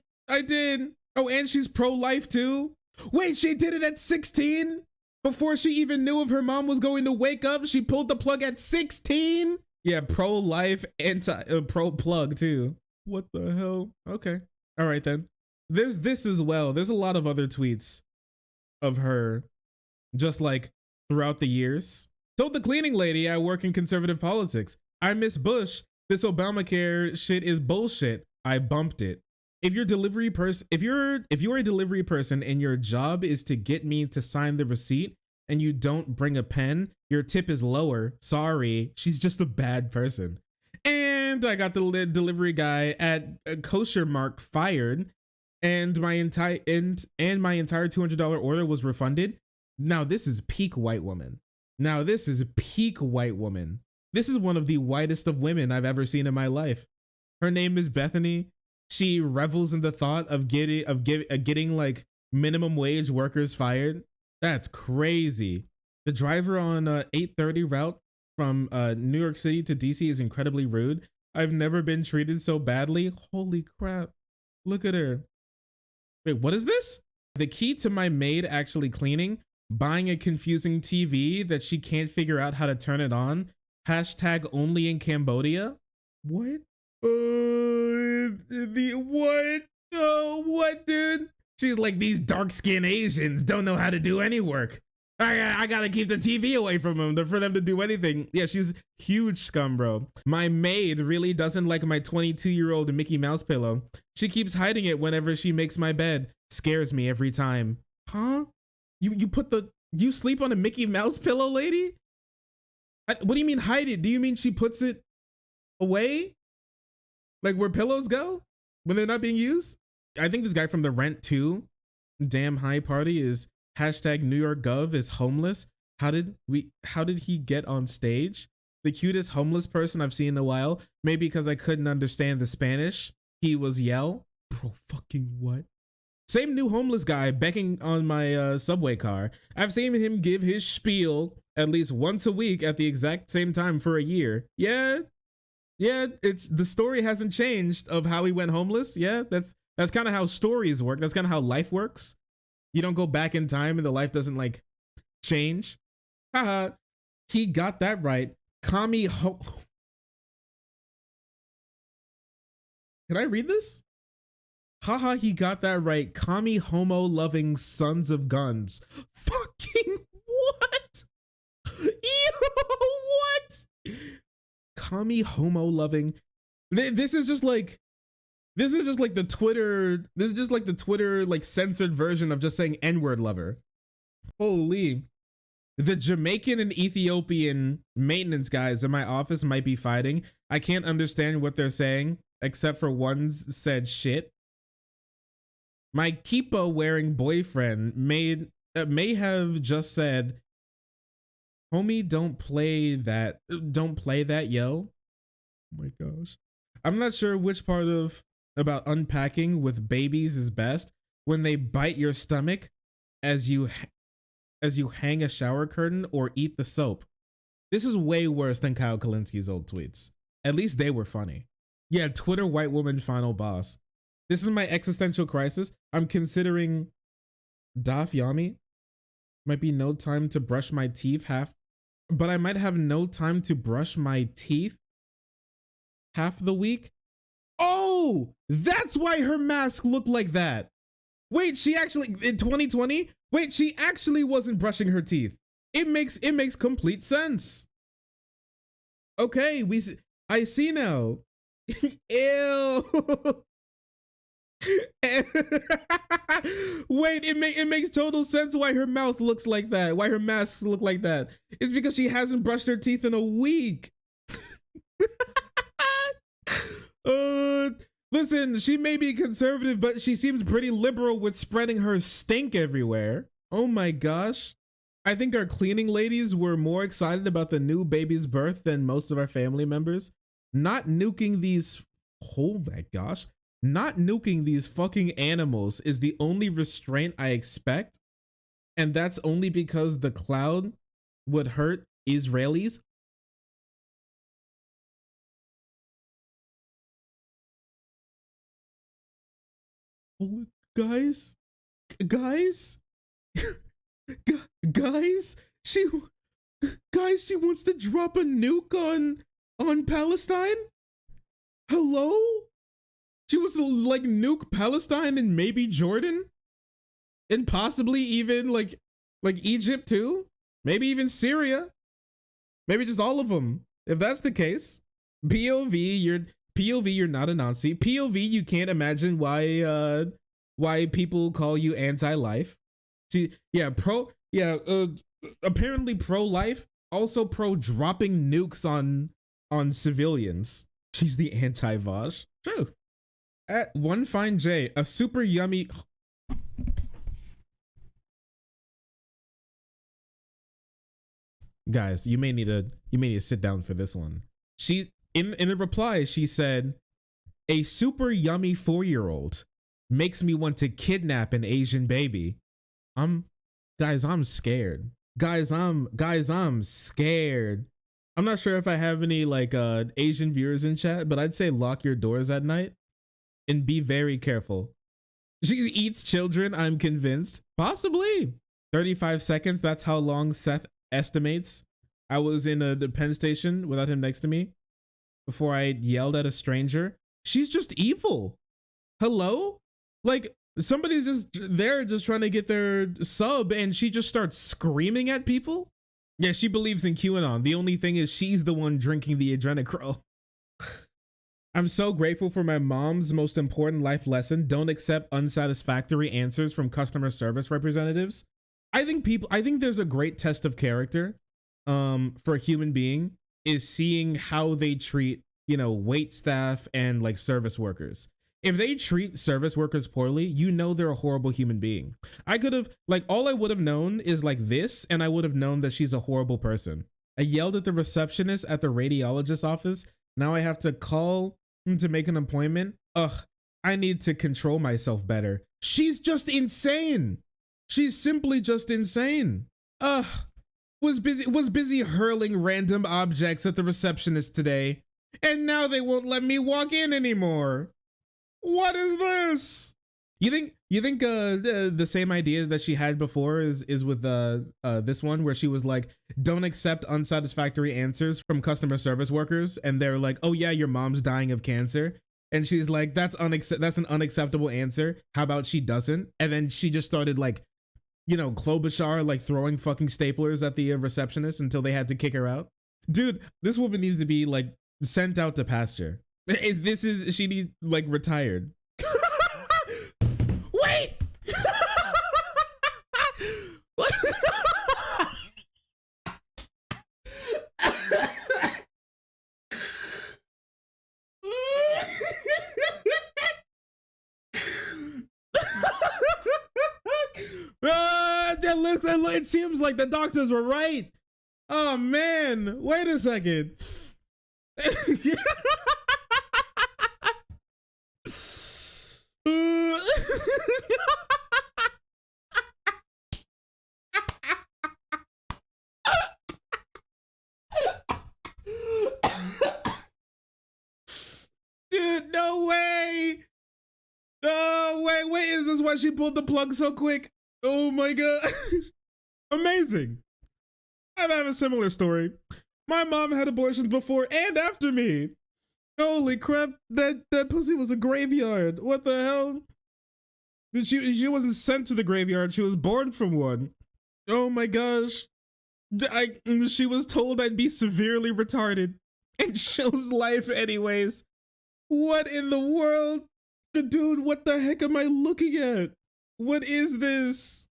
Oh, and she's pro-life too? Wait, she did it at 16? Before she even knew if her mom was going to wake up, she pulled the plug at 16? Yeah, pro-life, pro-plug too. What the hell? Okay. All right then. There's this as well. There's a lot of other tweets of her just like throughout the years. Told the cleaning lady I work in conservative politics. I miss Bush. This Obamacare shit is bullshit. I bumped it. If you're a delivery person and your job is to get me to sign the receipt and you don't bring a pen, your tip is lower. Sorry, she's just a bad person. And I got the delivery guy at Kosher Mark fired, and my entire $200 order was refunded. Now this is peak white woman. This is one of the whitest of women I've ever seen in my life. Her name is Bethany. She revels in the thought of getting like minimum wage workers fired. That's crazy. The driver on 830 route from New York City to DC is incredibly rude. I've never been treated so badly. Holy crap. Look at her. Wait, what is this? The key to my maid actually cleaning, buying a confusing TV that she can't figure out how to turn it on. Hashtag only in Cambodia. What? What? Oh, what, dude? She's like, these dark-skinned Asians don't know how to do any work. I gotta keep the TV away from them for them to do anything. Yeah, she's huge scum, bro. My maid really doesn't like my 22-year-old Mickey Mouse pillow. She keeps hiding it whenever she makes my bed. Scares me every time. Huh? You sleep on a Mickey Mouse pillow, lady? What do you mean hide it? Do you mean she puts it away? Like where pillows go when they're not being used? I think this guy from The Rent 2, damn high party, is hashtag New York Gov is homeless. How did he get on stage? The cutest homeless person I've seen in a while. Maybe because I couldn't understand the Spanish. He was yell. Bro, fucking what? Same new homeless guy becking on my subway car. I've seen him give his spiel at least once a week at the exact same time for a year. Yeah, it's the story hasn't changed of how he went homeless. Yeah, that's kind of how stories work. That's kind of how life works. You don't go back in time and the life doesn't like change. Haha, he got that right. Can I read this? Haha, he got that right. Commie homo loving sons of guns. Fucking what? Yo, what? Commie homo loving. This is just like the Twitter. This is just like the Twitter like censored version of just saying N-word lover. Holy. The Jamaican and Ethiopian maintenance guys in my office might be fighting. I can't understand what they're saying except for one said shit. My Keepa wearing boyfriend may have just said, homie, don't play that, yo. Oh my gosh. I'm not sure which part about unpacking with babies is best, when they bite your stomach as you hang a shower curtain or eat the soap. This is way worse than Kyle Kalinski's old tweets. At least they were funny. Yeah, Twitter white woman final boss. This is my existential crisis. I'm considering Daf Yami. Might be no time to brush my teeth but I might have no time to brush my teeth half the week. Oh, that's why her mask looked like that. Wait, she actually, in 2020, wait, she actually wasn't brushing her teeth. It makes complete sense. Okay, I see now. Ew. Wait, it makes total sense why her mouth looks like that, why her masks look like that. It's because she hasn't brushed her teeth in a week. Listen, she may be conservative, but she seems pretty liberal with spreading her stink everywhere. Oh my gosh. I think our cleaning ladies were more excited about the new baby's birth than most of our family members. Not nuking these, oh my gosh. Not nuking these fucking animals is the only restraint I expect. And that's only because the cloud would hurt Israelis. Oh, guys, she wants to drop a nuke on Palestine. Hello? She wants to like nuke Palestine and maybe Jordan, and possibly even like Egypt too. Maybe even Syria. Maybe just all of them. If that's the case, POV, you're not a Nazi. POV, you can't imagine why people call you anti-life. Apparently pro-life, also pro dropping nukes on civilians. She's the anti-Vaj. True. At One Fine J, a super yummy. Guys, you may need to sit down for this one. She in a reply, she said, a super yummy 4-year-old makes me want to kidnap an Asian baby. I'm scared. Guys, I'm scared. I'm not sure if I have any like Asian viewers in chat, but I'd say lock your doors at night and be very careful. She eats children, I'm convinced. Possibly. 35 seconds, that's how long Seth estimates I was in the Penn Station without him next to me before I yelled at a stranger. She's just evil. Hello? Like, somebody's just there just trying to get their sub and she just starts screaming at people. Yeah, she believes in QAnon. The only thing is she's the one drinking the adrenochrome. I'm so grateful for my mom's most important life lesson. Don't accept unsatisfactory answers from customer service representatives. I think there's a great test of character for a human being is seeing how they treat, you know, wait staff and like service workers. If they treat service workers poorly, you know they're a horrible human being. I could have, like, all I would have known is like this, and I would have known that she's a horrible person. I yelled at the receptionist at the radiologist's office. Now I have to call to make an appointment. Ugh, I need to control myself better. She's just insane. She's simply just insane. Ugh, was busy hurling random objects at the receptionist today, and now they won't let me walk in anymore. What is this? You think the same idea that she had before is with this one, where she was like, don't accept unsatisfactory answers from customer service workers, and they're like, oh yeah, your mom's dying of cancer, and she's like, that's an unacceptable answer. How about she doesn't? And then she just started like, you know, Klobuchar, like throwing fucking staplers at the receptionist until they had to kick her out. Dude, this woman needs to be like sent out to pasture. She needs like retired. Wait. It seems like the doctors were right. Oh man, wait a second. Dude, no way. No way. Wait, is this why she pulled the plug so quick? Oh my god. Amazing. I have a similar story. My mom had abortions before and after me. Holy crap, that pussy was a graveyard. What the hell? She wasn't sent to the graveyard, she was born from one. Oh my gosh. She was told I'd be severely retarded and chose life anyways. What in the world? Dude, what the heck am I looking at? What is this?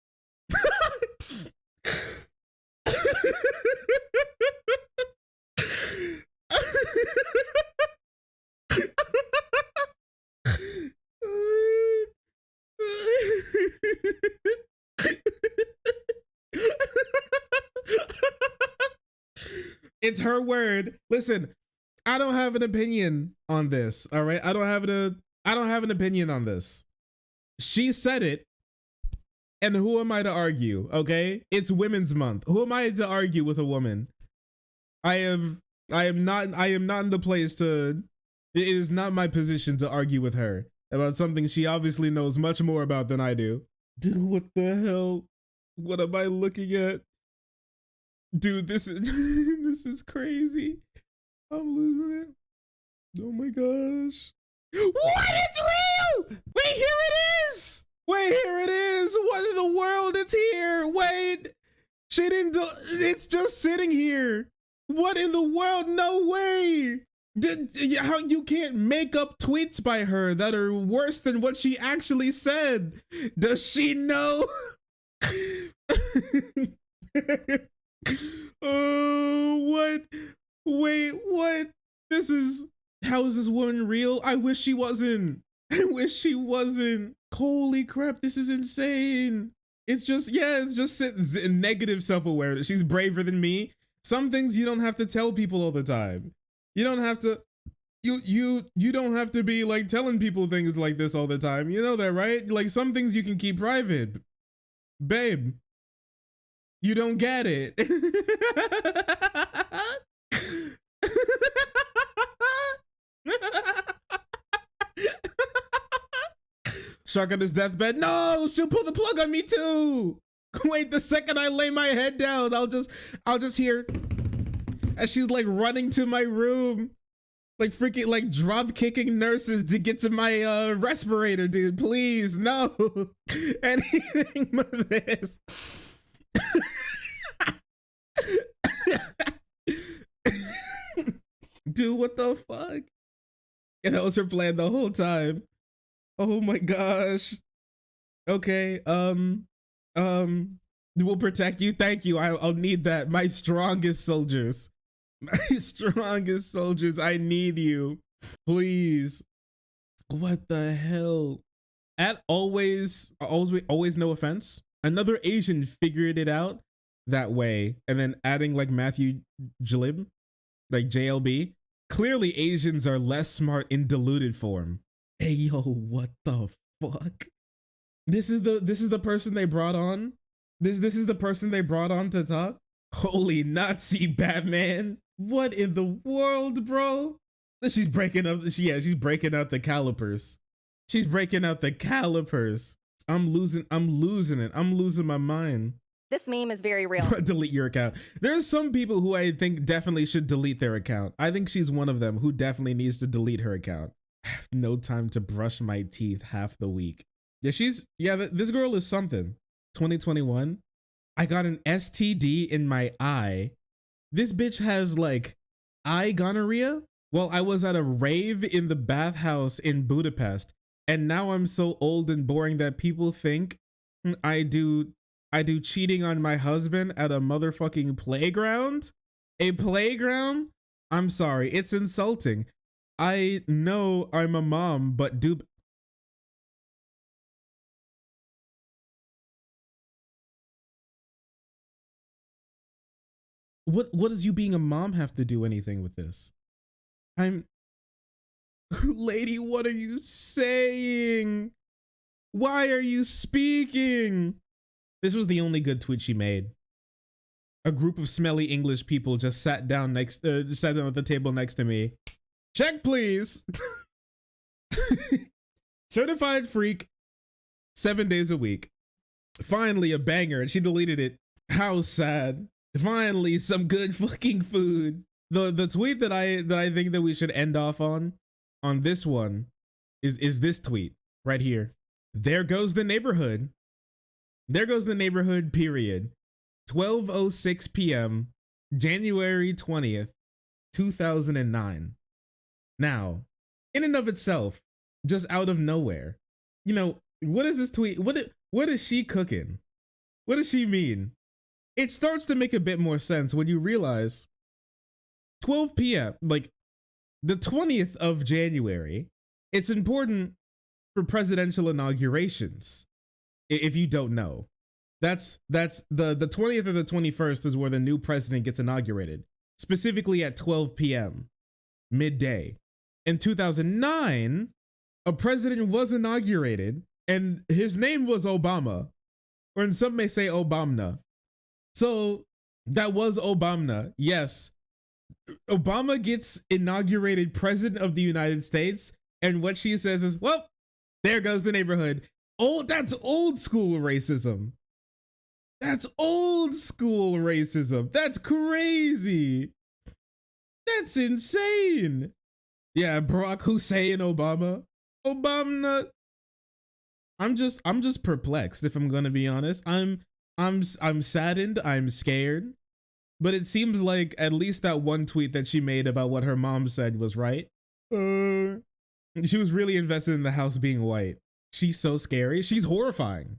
It's her word. Listen, I don't have an opinion on this. All right, I don't have an opinion on this. She said it, and who am I to argue? Okay, it's Women's Month. Who am I to argue with a woman? I am not in the place to. It is not my position to argue with her about something she obviously knows much more about than I do. Dude, what the hell? What am I looking at? Dude, this is this is crazy. I'm losing it. Oh my gosh. What? It's real! Wait, here it is! Wait, here it is! What in the world? It's here! Wait! She didn't do, it's just sitting here. What in the world? No way! How you can't make up tweets by her that are worse than what she actually said? Does she know? Oh, what? Wait, what? How is this woman real? I wish she wasn't. I wish she wasn't. Holy crap, this is insane. It's just negative self-awareness. She's braver than me. Some things you don't have to tell people all the time. You don't have to, you don't have to be like telling people things like this all the time. You know that, right? Like some things you can keep private. Babe, you don't get it. Shark on his deathbed. No, she'll pull the plug on me too. Wait, the second I lay my head down, I'll just hear as she's like running to my room. Like freaking like drop kicking nurses to get to my respirator, dude. Please, no. Anything but this. Dude, what the fuck? And that was her plan the whole time. Oh my gosh. Okay, we'll protect you. Thank you. I'll need that. My strongest soldiers. My strongest soldiers. I need you. Please. What the hell? At always no offense. Another Asian figured it out that way, and then adding like Matthew Jalib, like JLB. Clearly Asians are less smart in diluted form. Hey yo, what the fuck? This is the person they brought on? This is the person they brought on to talk? Holy Nazi Batman. What in the world, bro? She's breaking up, she's breaking out the calipers. She's breaking out the calipers. I'm losing it. I'm losing my mind. This meme is very real. Delete your account. There's some people who I think definitely should delete their account. I think she's one of them who definitely needs to delete her account. I have no time to brush my teeth half the week. Yeah, this girl is something. 2021. I got an STD in my eye. This bitch has like eye gonorrhea. Well, I was at a rave in the bathhouse in Budapest, and now I'm so old and boring that people think I do cheating on my husband at a motherfucking playground. A playground? I'm sorry, it's insulting. I know I'm a mom, but what does you being a mom have to do anything with this? Lady, what are you saying? Why are you speaking? This was the only good tweet she made. A group of smelly English people just sat down at the table next to me. Check, please. Certified freak, 7 days a week. Finally, a banger, and she deleted it. How sad. Finally, some good fucking food. The tweet that I think that we should end off on this one is this tweet right here. There goes the neighborhood. There goes the neighborhood, period. 12:06 p.m. January 20th, 2009. Now, in and of itself, just out of nowhere, you know, what is this tweet? What is she cooking? What does she mean? It starts to make a bit more sense when you realize 12 p.m., like the 20th of January, it's important for presidential inaugurations. If you don't know, that's the 20th or the 21st is where the new president gets inaugurated, specifically at 12 p.m. midday. In 2009, a president was inaugurated and his name was Obama, or in some may say Obama. So that was Obama. Yes. Obama gets inaugurated president of the United States. And what she says is, well, there goes the neighborhood. Oh, that's old school racism. That's old school racism. That's crazy. That's insane. Yeah, Barack Hussein Obama. Obama. I'm just perplexed, if I'm gonna be honest. I'm saddened, I'm scared. But it seems like at least that one tweet that she made about what her mom said was right. She was really invested in the house being white. She's so scary. She's horrifying.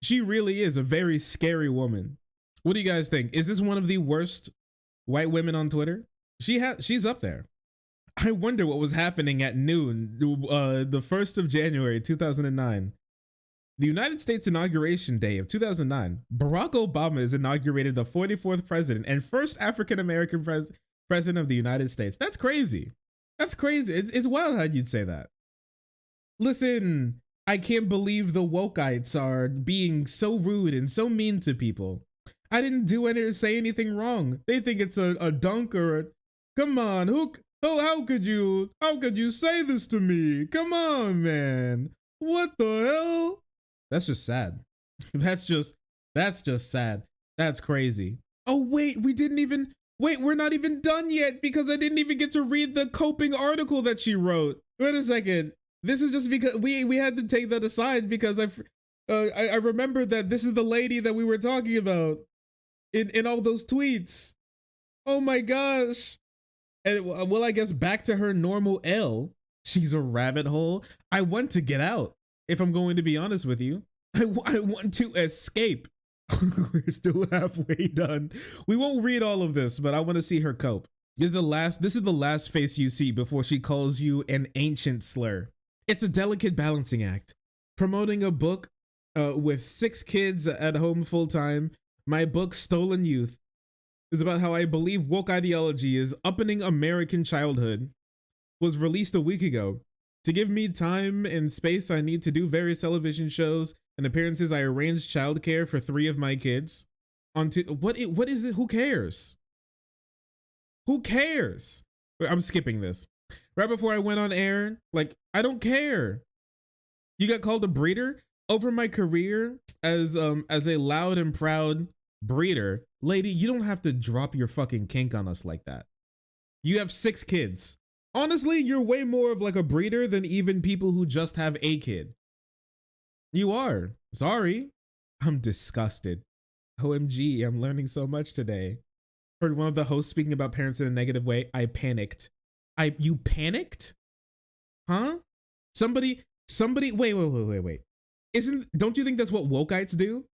She really is a very scary woman. What do you guys think? Is this one of the worst white women on Twitter? She's up there. I wonder what was happening at noon, the 1st of January, 2009. The United States inauguration day of 2009, Barack Obama is inaugurated the 44th president and first African-American president of the United States. That's crazy. That's crazy. It's wild how you'd say that. Listen, I can't believe the wokeites are being so rude and so mean to people. I didn't say anything wrong. They think it's a dunk or a, come on, how could you say this to me? Come on, man. What the hell? That's just sad. That's just sad. That's crazy. Oh wait, we didn't even Wait, we're not even done yet because I didn't even get to read the coping article that she wrote. Wait a second. This is just because we had to take that aside because I remembered that this is the lady that we were talking about in all those tweets. Oh my gosh. And well, I guess back to her normal L. She's a rabbit hole. I want to get out, if I'm going to be honest with you. I want to escape. We're still halfway done. We won't read all of this, but I want to see her cope. This is the last face you see before she calls you an ancient slur. It's a delicate balancing act. Promoting a book with 6 kids at home full time. My book, Stolen Youth, is about how I believe woke ideology is upending American childhood. Was released a week ago. To give me time and space I need to do various television shows and appearances, I arranged childcare for 3 of my kids. What is it? Who cares? Who cares? I'm skipping this. Right before I went on air, like, I don't care. You got called a breeder? Over my career as a loud and proud breeder, lady, you don't have to drop your fucking kink on us like that. You have 6 kids. Honestly, you're way more of like a breeder than even people who just have a kid. You are. Sorry. I'm disgusted. OMG, I'm learning so much today. Heard one of the hosts speaking about parents in a negative way. I panicked. You panicked? Huh? Somebody, wait. Don't you think that's what wokeites do?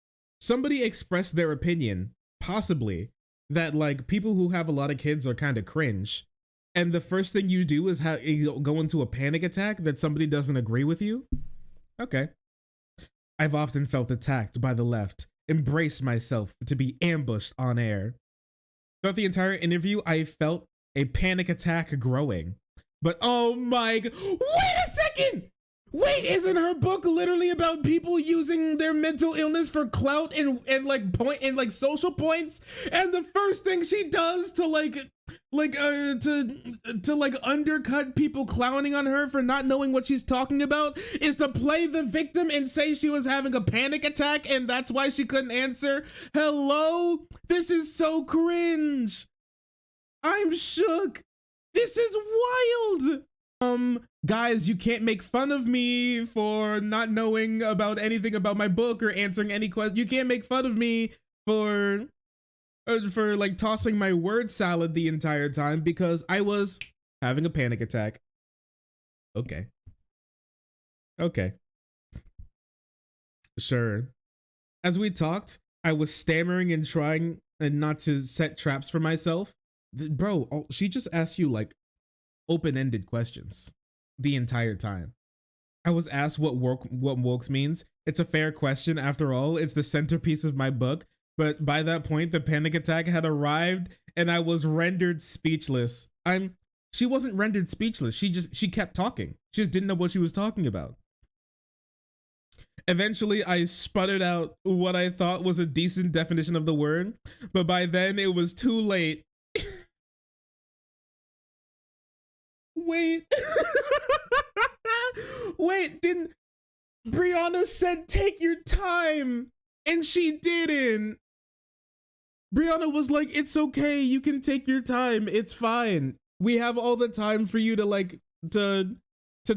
Somebody expressed their opinion, possibly, that like people who have a lot of kids are kind of cringe. And the first thing you do is go into a panic attack that somebody doesn't agree with you? Okay. I've often felt attacked by the left, embraced myself to be ambushed on air. Throughout the entire interview, I felt a panic attack growing. But oh my, wait a second! Wait, isn't her book literally about people using their mental illness for clout and like social points? And the first thing she does to undercut people clowning on her for not knowing what she's talking about is to play the victim and say she was having a panic attack and that's why she couldn't answer. Hello? This is so cringe. I'm shook. This is wild. Guys, you can't make fun of me for not knowing about anything about my book or answering any question. You can't make fun of me for like tossing my word salad the entire time because I was having a panic attack. Okay. Sure. As we talked, I was stammering and trying not to set traps for myself. Bro, she just asked you like open-ended questions the entire time. I was asked what wokes means. It's a fair question after all. It's the centerpiece of my book. But by that point, the panic attack had arrived and I was rendered speechless. She wasn't rendered speechless. She kept talking. She just didn't know what she was talking about. Eventually, I sputtered out what I thought was a decent definition of the word, but by then it was too late. Wait. Wait, didn't Briahna said take your time and she didn't. Briahna was like, it's okay, you can take your time, it's fine. We have all the time for you to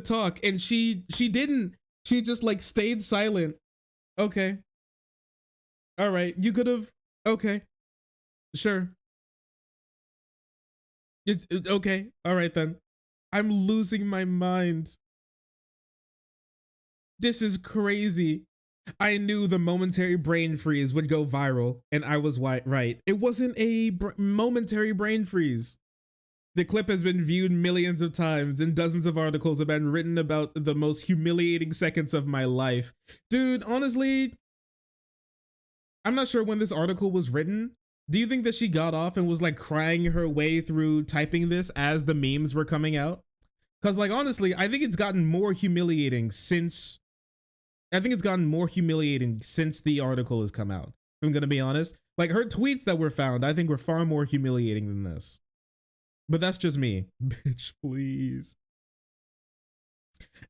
talk. And she didn't. She just like stayed silent. Okay. All right, you could have, okay. Sure. It's okay. All right then. I'm losing my mind. This is crazy. I knew the momentary brain freeze would go viral, and I was right. It wasn't a momentary brain freeze. The clip has been viewed millions of times, and dozens of articles have been written about the most humiliating seconds of my life. Dude, honestly, I'm not sure when this article was written. Do you think that she got off and was like crying her way through typing this as the memes were coming out? Because like, honestly, I think it's gotten more humiliating since the article has come out. I'm going to be honest. Like her tweets that were found, I think were far more humiliating than this. But that's just me. Bitch, please.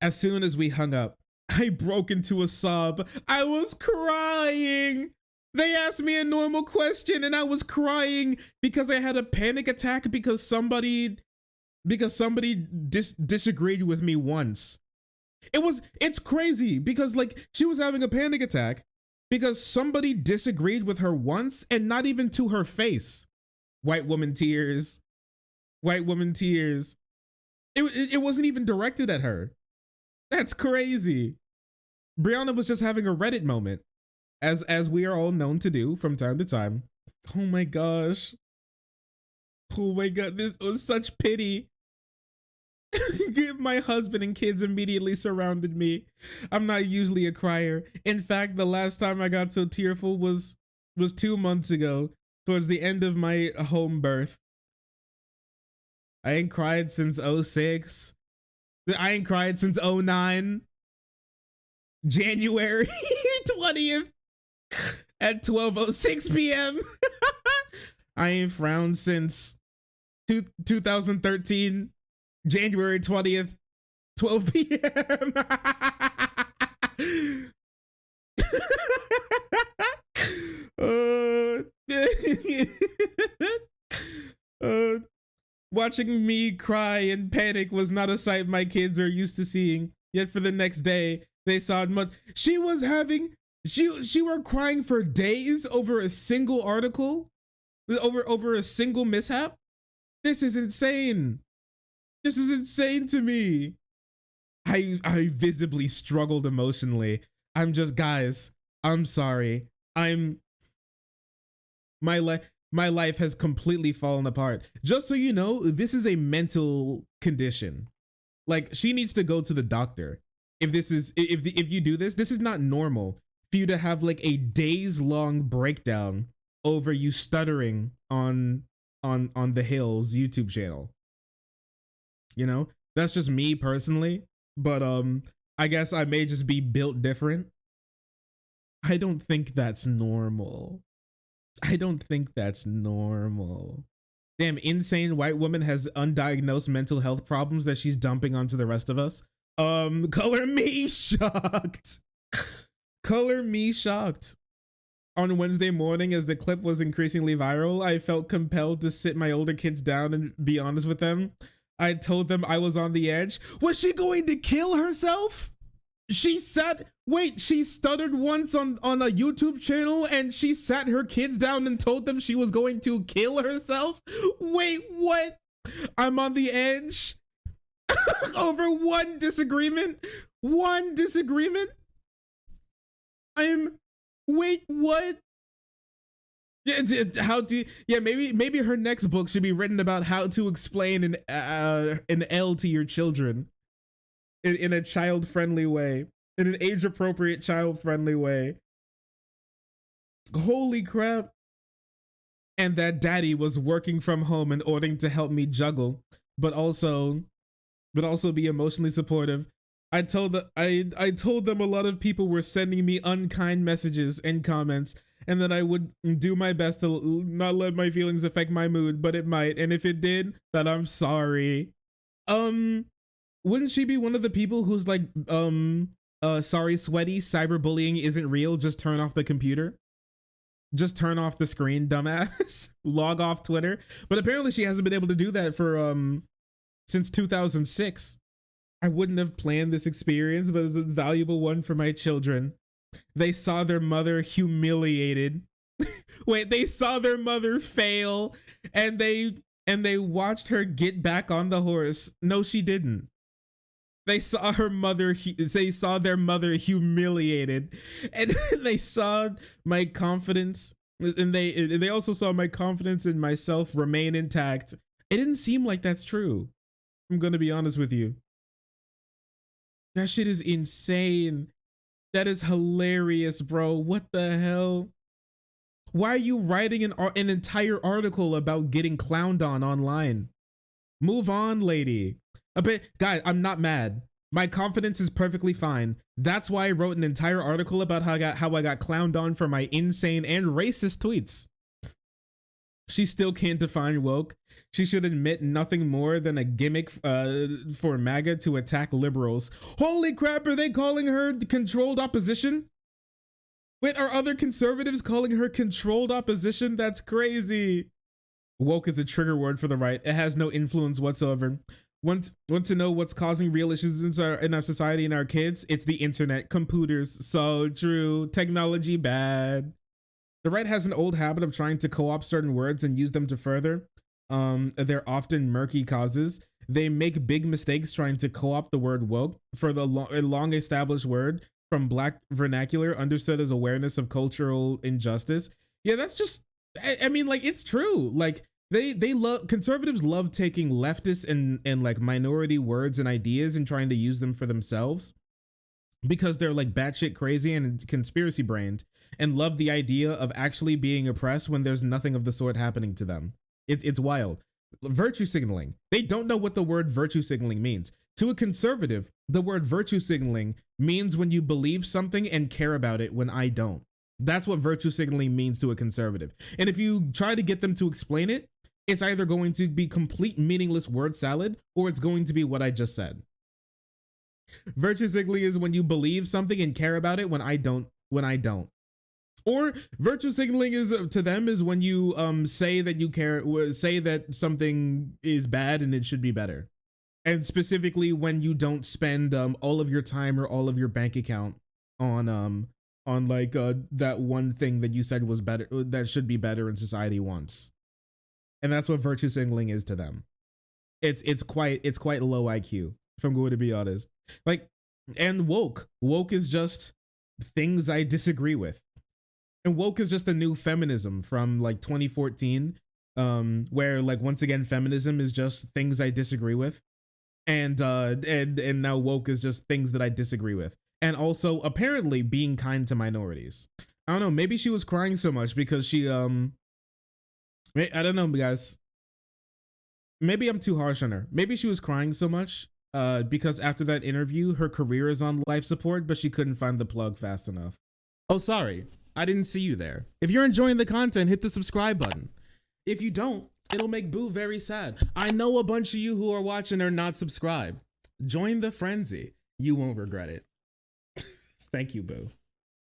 As soon as we hung up, I broke into a sob. I was crying. They asked me a normal question and I was crying because I had a panic attack because somebody disagreed with me once. It's crazy because like she was having a panic attack because somebody disagreed with her once and not even to her face. White woman tears. White woman tears. It wasn't even directed at her. That's crazy. Briahna was just having a Reddit moment, as we are all known to do from time to time. Oh my gosh. Oh my god, this was such pity. My husband and kids immediately surrounded me. I'm not usually a crier. In fact, the last time I got so tearful was 2 months ago, towards the end of my home birth. I ain't cried since 06. I ain't cried since 09. January 20th at 12:06 p.m. I ain't frowned since 2013. January 20th, 12 p.m. Watching me cry and panic was not a sight my kids are used to seeing. Yet for the next day, they saw it much. She were crying for days over a single article, over a single mishap. This is insane. This is insane to me. I visibly struggled emotionally. I'm just, guys, I'm sorry. My life has completely fallen apart. Just so you know, this is a mental condition. Like, she needs to go to the doctor. If you do this is not normal for you to have like a days-long breakdown over you stuttering on the Hills YouTube channel. You know, that's just me personally, but I guess I may just be built different. I don't think that's normal. I don't think that's normal. Damn, insane white woman has undiagnosed mental health problems that she's dumping onto the rest of us. Color me shocked. Color me shocked. On Wednesday morning, as the clip was increasingly viral, I felt compelled to sit my older kids down and be honest with them. I told them I was on the edge. Was she going to kill herself? She stuttered once on a YouTube channel and she sat her kids down and told them she was going to kill herself? Wait, what? I'm on the edge? Over one disagreement? One disagreement? Wait, what? Yeah, maybe her next book should be written about how to explain an L to your children in a child-friendly way, in an age-appropriate child-friendly way. Holy crap. And that daddy was working from home in order to help me juggle, but also be emotionally supportive. I told them a lot of people were sending me unkind messages and comments, and that I would do my best to not let my feelings affect my mood, but it might. And if it did, that I'm sorry. Wouldn't she be one of the people who's like, sorry, sweaty, cyberbullying isn't real, just turn off the computer? Just turn off the screen, dumbass. Log off Twitter. But apparently she hasn't been able to do that for, since 2006. I wouldn't have planned this experience, but it's a valuable one for my children. They saw their mother humiliated. Wait, they saw their mother fail, and they watched her get back on the horse. No, she didn't. They saw their mother humiliated, and they saw my confidence, and they also saw my confidence in myself remain intact. It didn't seem like that's true. I'm gonna be honest with you. That shit is insane. That is hilarious, bro. What the hell? Why are you writing an entire article about getting clowned on online? Move on, lady. Guys, I'm not mad. My confidence is perfectly fine. That's why I wrote an entire article about how I got clowned on for my insane and racist tweets. She still can't define woke. She should admit nothing more than a gimmick for MAGA to attack liberals. Holy crap, are they calling her controlled opposition? Wait, are other conservatives calling her controlled opposition? That's crazy. Woke is a trigger word for the right. It has no influence whatsoever. Want to know what's causing real issues in our society and our kids? It's the internet, computers. So true. Technology bad. The right has an old habit of trying to co-opt certain words and use them to further they're often murky causes. They make big mistakes trying to co-opt the word woke for the long established word from Black vernacular understood as awareness of cultural injustice. Yeah, that's just, I mean, like, it's true. Like, they love, conservatives love taking leftist and like minority words and ideas and trying to use them for themselves because they're like batshit crazy and conspiracy brained and love the idea of actually being oppressed when there's nothing of the sort happening to them. It's wild. Virtue signaling. They don't know what the word virtue signaling means. To a conservative, the word virtue signaling means when you believe something and care about it when I don't. That's what virtue signaling means to a conservative. And if you try to get them to explain it, it's either going to be complete meaningless word salad or it's going to be what I just said. Virtue signaling is when you believe something and care about it when I don't. Or virtue signaling is to them is when you say that you care, say that something is bad and it should be better. And specifically when you don't spend all of your time or all of your bank account on like that one thing that you said was better, that should be better in society once. And that's what virtue signaling is to them. It's quite low IQ, if I'm going to be honest. Like, and woke is just things I disagree with. And woke is just a new feminism from like 2014, where like once again feminism is just things I disagree with, and now woke is just things that I disagree with, and also apparently being kind to minorities. I don't know. Maybe she was crying so much because she I don't know, guys. Maybe I'm too harsh on her. Maybe she was crying so much because after that interview, her career is on life support, but she couldn't find the plug fast enough. Oh, sorry. I didn't see you there. If you're enjoying the content, hit the subscribe button. If you don't, it'll make Boo very sad. I know a bunch of you who are watching are not subscribed. Join the frenzy. You won't regret it. Thank you, Boo.